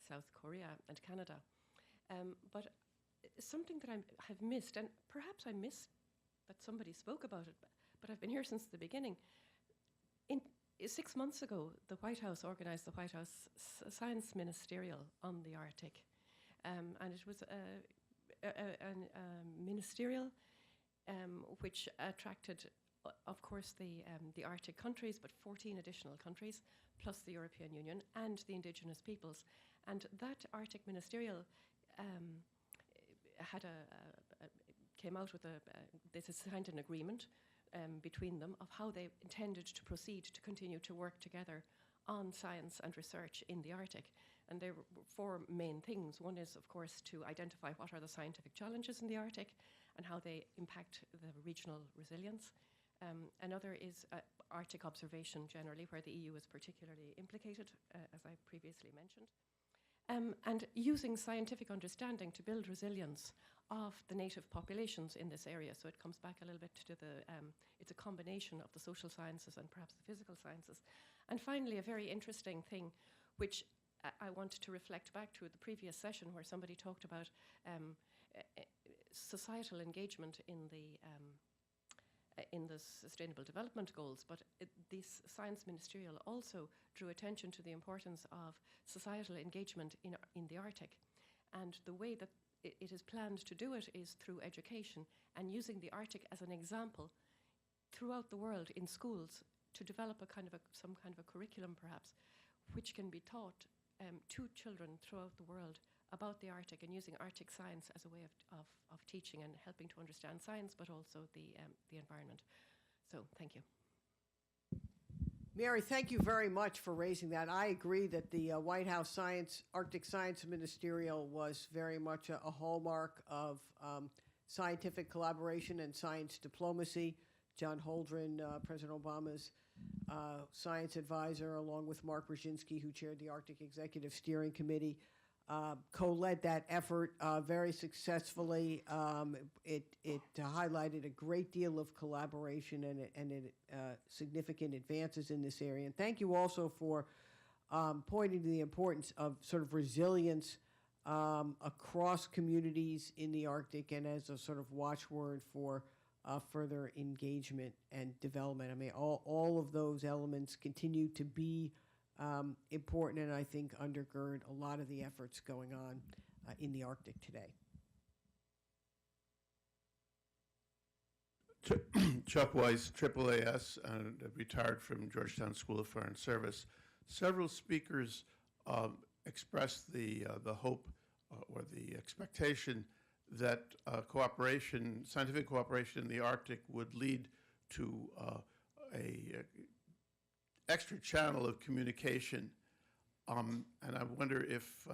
South Korea, and Canada. But something that I have missed, and perhaps I missed that somebody spoke about it, but I've been here since the beginning. 6 months ago, the White House organized the White House Science Ministerial on the Arctic. And it was a ministerial which attracted, of course, the Arctic countries, but 14 additional countries, plus the European Union and the indigenous peoples. And that Arctic ministerial came out with they signed an agreement between them of how they intended to proceed to continue to work together on science and research in the Arctic. And there were 4 main things. One is, of course, to identify what are the scientific challenges in the Arctic and how they impact the regional resilience. Another is Arctic observation generally, where the EU is particularly implicated, as I previously mentioned. And using scientific understanding to build resilience of the native populations in this area. So it comes back a little bit to it's a combination of the social sciences and perhaps the physical sciences. And finally, a very interesting thing, which I want to reflect back to the previous session where somebody talked about societal engagement in the Sustainable Development Goals, but this Science Ministerial also drew attention to the importance of societal engagement in the Arctic. And the way that it is planned to do it is through education and using the Arctic as an example throughout the world in schools to develop some kind of a curriculum perhaps, which can be taught to children throughout the world about the Arctic and using Arctic science as a way of teaching and helping to understand science, but also the environment. So thank you. Mary, thank you very much for raising that. I agree that the White House Arctic Science Ministerial was very much a hallmark of scientific collaboration and science diplomacy. John Holdren, President Obama's science advisor, along with Mark Brzezinski, who chaired the Arctic Executive Steering Committee, co-led that effort very successfully. It highlighted a great deal of collaboration and significant advances in this area. And thank you also for pointing to the importance of sort of resilience across communities in the Arctic and as a sort of watchword for further engagement and development. I mean, all of those elements continue to be important and I think undergird a lot of the efforts going on in the Arctic today. Chuck Weiss, AAAS, retired from Georgetown School of Foreign Service. Several speakers expressed the hope or the expectation that scientific cooperation in the Arctic would lead to a extra channel of communication. And I wonder if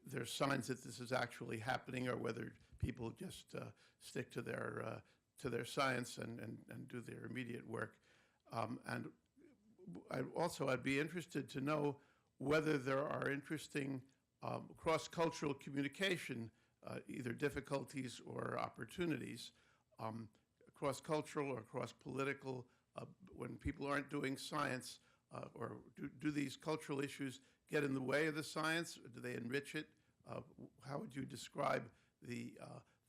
there's signs that this is actually happening or whether people just stick to their science and do their immediate work. And I'd be interested to know whether there are interesting cross-cultural communication, either difficulties or opportunities, cross-cultural or cross-political, when people aren't doing science, or do these cultural issues get in the way of the science, or do they enrich it? How would you describe the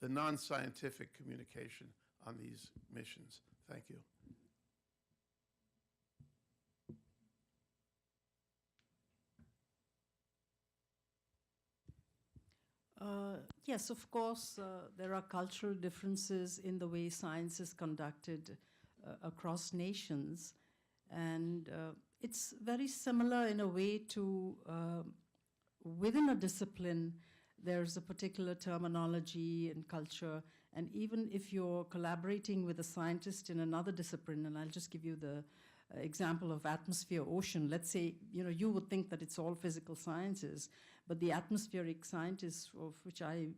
non-scientific communication on these missions? Thank you. Yes, of course, there are cultural differences in the way science is conducted across nations. And it's very similar in a way to within a discipline, there's a particular terminology and culture. And even if you're collaborating with a scientist in another discipline, and I'll just give you the example of atmosphere, ocean. Let's say, you would think that it's all physical sciences, but the atmospheric scientists, of which I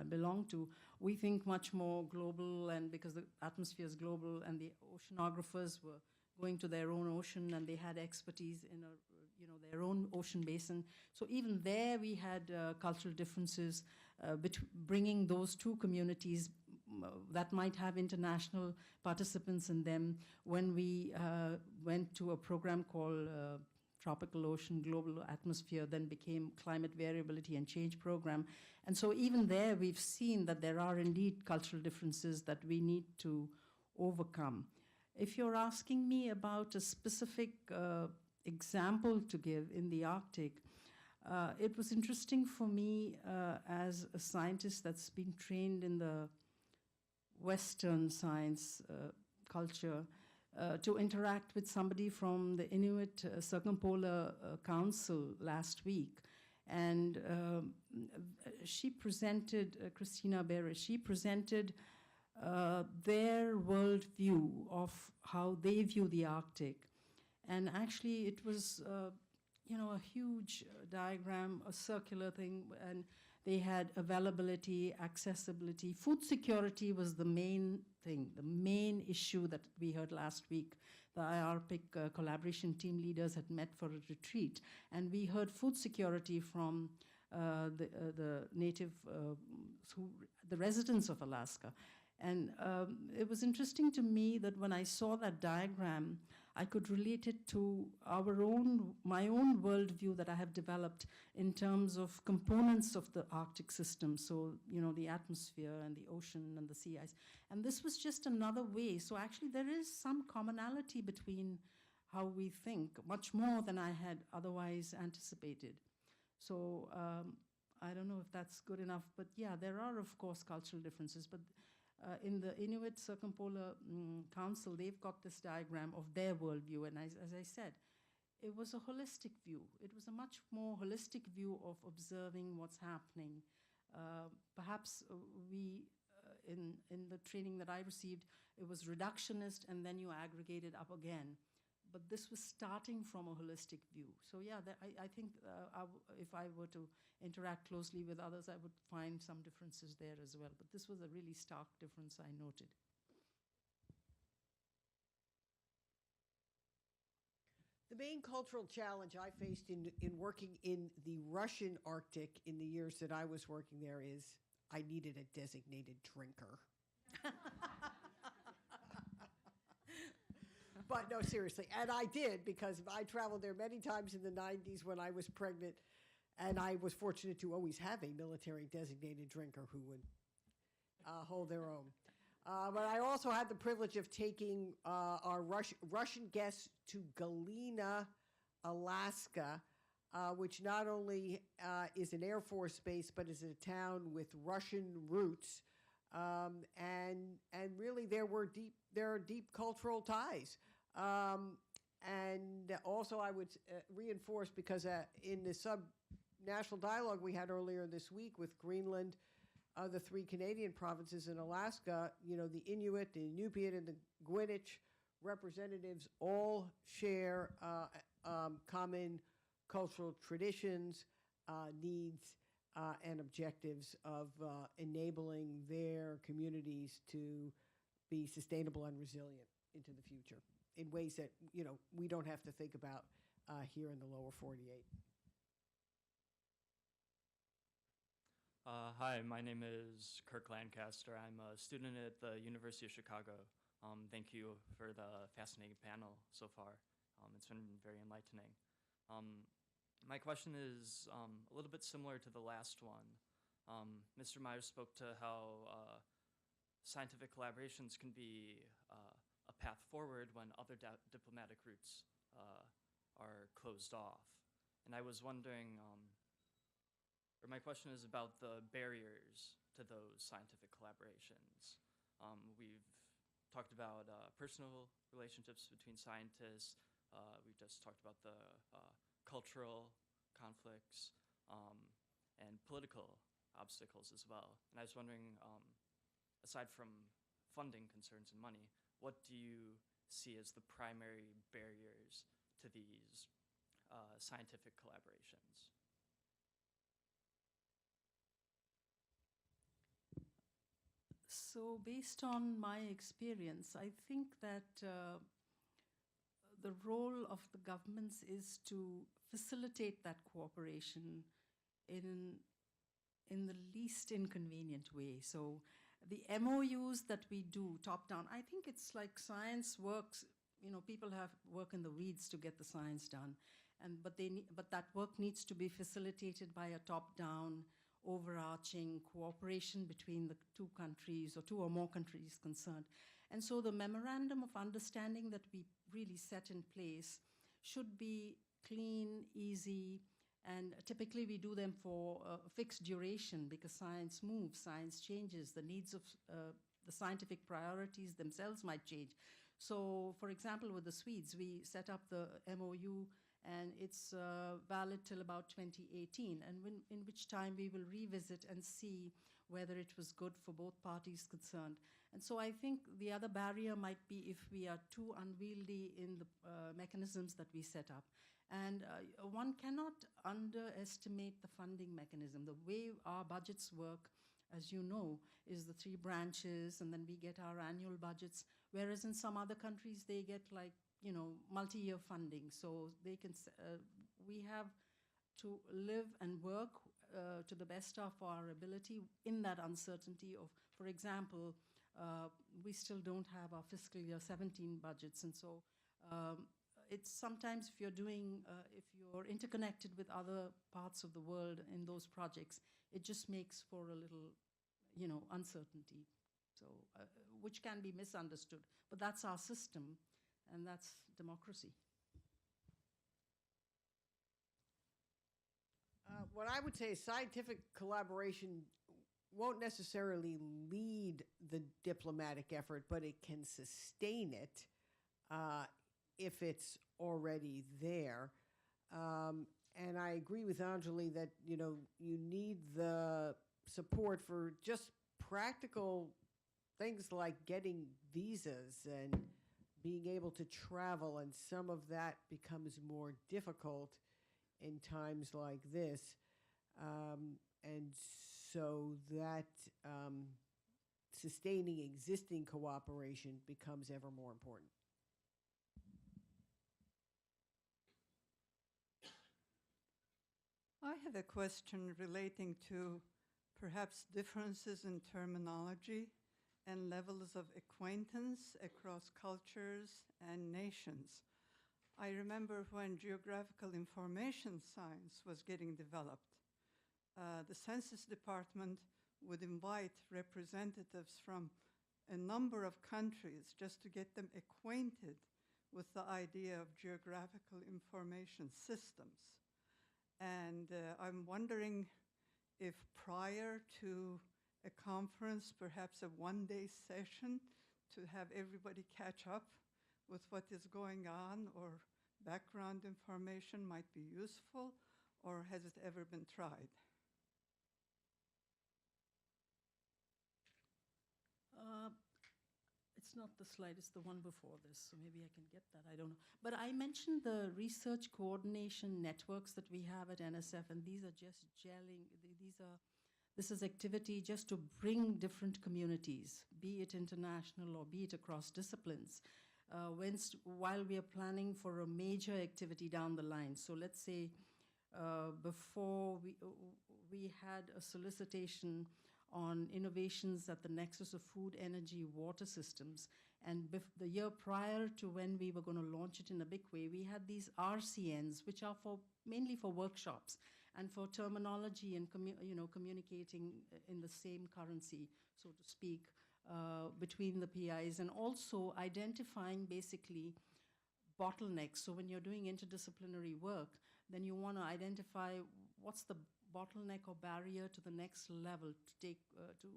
belong to, we think much more global, and because the atmosphere is global, and the oceanographers were going to their own ocean, and they had expertise in their own ocean basin. So even there, we had cultural differences bringing those two communities that might have international participants in them. When we went to a program called Tropical Ocean Global Atmosphere, then became Climate Variability and Change Program. And so even there, we've seen that there are indeed cultural differences that we need to overcome. If you're asking me about a specific example to give in the Arctic, it was interesting for me as a scientist that's been trained in the Western science culture to interact with somebody from the Inuit Circumpolar Council last week. And she presented, Christina Beres, she presented their worldview of how they view the Arctic. And actually it was, a huge diagram, a circular thing, and they had availability, accessibility. Food security was the main thing, the main issue that we heard last week. The IRP collaboration team leaders had met for a retreat, and we heard food security from the native, the residents of Alaska. And it was interesting to me that when I saw that diagram, I could relate it to my own worldview that I have developed in terms of components of the Arctic system. So, the atmosphere and the ocean and the sea ice. And this was just another way. So actually there is some commonality between how we think, much more than I had otherwise anticipated. So I don't know if that's good enough, but yeah, there are, of course, cultural differences. But in the Inuit Circumpolar Council, they've got this diagram of their worldview. And as I said, it was a holistic view. It was a much more holistic view of observing what's happening. Perhaps in the training that I received, it was reductionist, and then you aggregate it up again. But this was starting from a holistic view. So yeah, I think if I were to interact closely with others, I would find some differences there as well. But this was a really stark difference I noted. The main cultural challenge I faced in working in the Russian Arctic in the years that I was working there is I needed a designated drinker. But no, seriously, and I did, because I traveled there many times in the 90s when I was pregnant, and I was fortunate to always have a military designated drinker who would hold their own. But I also had the privilege of taking our Russian guests to Galena, Alaska, which not only is an Air Force base, but is a town with Russian roots. And really there are deep cultural ties. And also I would reinforce, because in the sub-national dialogue we had earlier this week with Greenland, the 3 Canadian provinces, in Alaska, you know, the Inuit, the Inupiat, and the Gwinnett representatives all share common cultural traditions, needs, and objectives of enabling their communities to be sustainable and resilient into the future in ways that, you know, we don't have to think about here in the lower 48. Hi, my name is Kirk Lancaster. I'm a student at the University of Chicago. Thank you for the fascinating panel so far. It's been very enlightening. My question is a little bit similar to the last one. Mr. Myers spoke to how scientific collaborations can be a path forward when other diplomatic routes are closed off. And I was wondering, or my question is about the barriers to those scientific collaborations. We've talked about personal relationships between scientists. We've just talked about the cultural conflicts and political obstacles as well. And I was wondering, aside from funding concerns and money, what do you see as the primary barriers to these scientific collaborations? So based on my experience, I think that the role of the governments is to facilitate that cooperation in the least inconvenient way. So the MOUs that we do top down, I think it's like science works, you know, people have work in the weeds to get the science done. But that work needs to be facilitated by a top-down, overarching cooperation between the 2 countries, or 2 or more countries concerned. And so the memorandum of understanding that we really set in place should be clean, easy, and typically we do them for a fixed duration, because science moves, science changes, the needs of the scientific priorities themselves might change. So for example, with the Swedes, we set up the MOU, and it's valid till about 2018, and in which time we will revisit and see whether it was good for both parties concerned. And so I think the other barrier might be if we are too unwieldy in the mechanisms that we set up. And one cannot underestimate the funding mechanism. The way our budgets work, as you know, is the 3 branches, and then we get our annual budgets, whereas in some other countries they get, like, you know, multi-year funding. So they can, we have to live and work to the best of our ability in that uncertainty of, for example, we still don't have our fiscal year 17 budgets. And so it's sometimes if you're interconnected with other parts of the world in those projects, it just makes for a little, you know, uncertainty. So, which can be misunderstood, but that's our system. And that's democracy. What I would say is scientific collaboration won't necessarily lead the diplomatic effort, but it can sustain it if it's already there. And I agree with Anjali that you need the support for just practical things like getting visas and being able to travel, and some of that becomes more difficult in times like this. And so that sustaining existing cooperation becomes ever more important. I have a question relating to perhaps differences in terminology and levels of acquaintance across cultures and nations. I remember when geographical information science was getting developed, the Census Department would invite representatives from a number of countries just to get them acquainted with the idea of geographical information systems. And I'm wondering if prior to a conference, perhaps a one-day session to have everybody catch up with what is going on or background information might be useful, or has it ever been tried? It's not the slide, it's the one before this, so maybe I can get that, I don't know. But I mentioned the research coordination networks that we have at NSF, and these are just gelling, this is activity just to bring different communities, be it international or be it across disciplines, while we are planning for a major activity down the line. So let's say before we had a solicitation on innovations at the nexus of food, energy, water systems. And the year prior to when we were going to launch it in a big way, we had these RCNs, which are mainly for workshops and for terminology and communicating in the same currency, so to speak, between the PIs, and also identifying basically bottlenecks. So when you're doing interdisciplinary work, then you want to identify what's the bottleneck or barrier to the next level to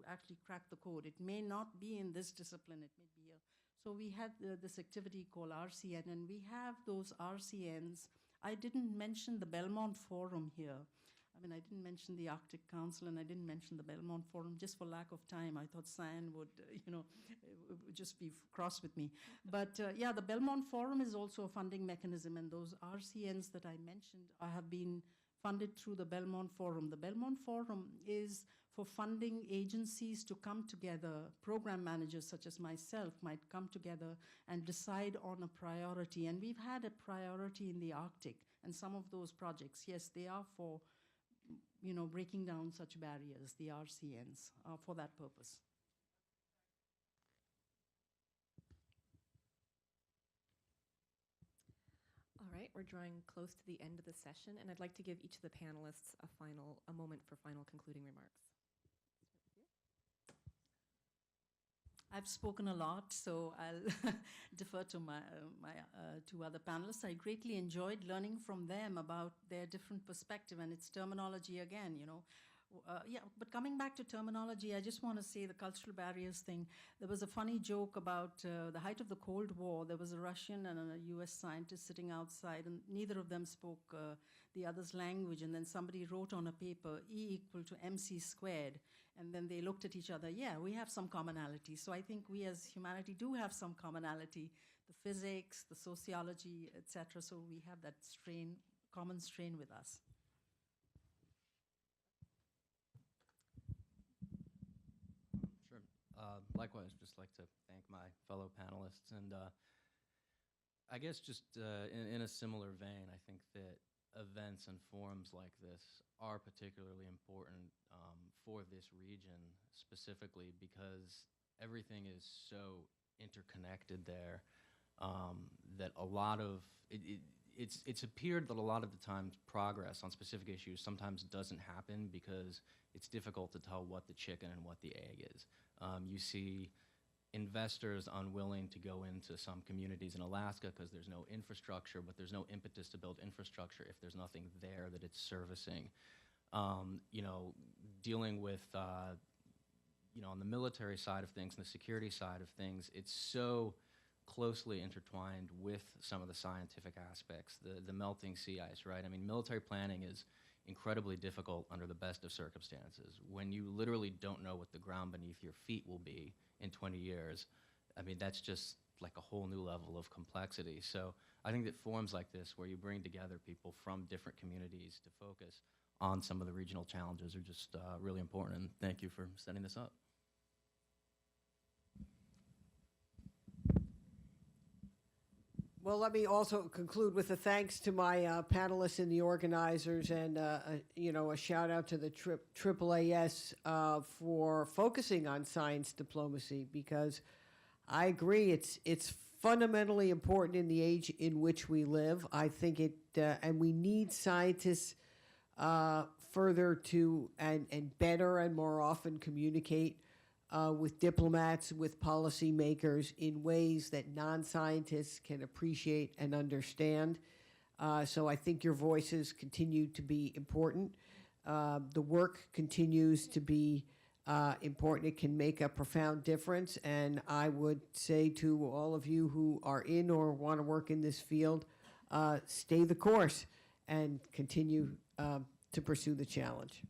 actually crack the code. It may not be in this discipline, it may be here. So we had this activity called RCN, and we have those RCNs. I didn't mention the Belmont Forum here. I mean, I didn't mention the Arctic Council, and I didn't mention the Belmont Forum just for lack of time. I thought Cyan would, just be cross with me. But yeah, the Belmont Forum is also a funding mechanism, and those RCNs that I mentioned have been funded through the Belmont Forum. The Belmont Forum is for funding agencies to come together. Program managers such as myself might come together and decide on a priority. And we've had a priority in the Arctic, and some of those projects, yes, they are for breaking down such barriers, the RCNs, for that purpose. All right, we're drawing close to the end of the session, and I'd like to give each of the panelists a moment for final concluding remarks. I've spoken a lot, so I'll defer to my two other panelists. I greatly enjoyed learning from them about their different perspective, and its terminology again, yeah, but coming back to terminology, I just want to say the cultural barriers thing. There was a funny joke about the height of the Cold War. There was a Russian and a US scientist sitting outside, and neither of them spoke the other's language. And then somebody wrote on a paper, E = mc squared. And then they looked at each other. Yeah, we have some commonality. So I think we as humanity do have some commonality. The physics, the sociology, etc. So we have that common strain with us. Sure. Likewise, just like to thank my fellow panelists. And I guess just in a similar vein, I think that events and forums like this are particularly important for this region specifically because everything is so interconnected there that a lot of it's appeared that a lot of the times progress on specific issues sometimes doesn't happen because it's difficult to tell what the chicken and what the egg is. You see investors unwilling to go into some communities in Alaska because there's no infrastructure, but there's no impetus to build infrastructure if there's nothing there that it's servicing. You know, dealing with, you know, on the military side of things and the security side of things, it's so closely intertwined with some of the scientific aspects, the melting sea ice, right? I mean, military planning is incredibly difficult under the best of circumstances. When you literally don't know what the ground beneath your feet will be in 20 years, I mean, that's just like a whole new level of complexity. So I think that forums like this, where you bring together people from different communities to focus on some of the regional challenges, are just really important. And thank you for setting this up. Well, let me also conclude with a thanks to my panelists and the organizers, and you know, a shout out to the AAAS for focusing on science diplomacy, because I agree it's fundamentally important in the age in which we live. I think it, and we need scientists further to and better and more often communicate with diplomats, with policymakers in ways that non-scientists can appreciate and understand. So I think your voices continue to be important. The work continues to be important. It can make a profound difference. And I would say to all of you who are in or want to work in this field, stay the course and continue to pursue the challenge.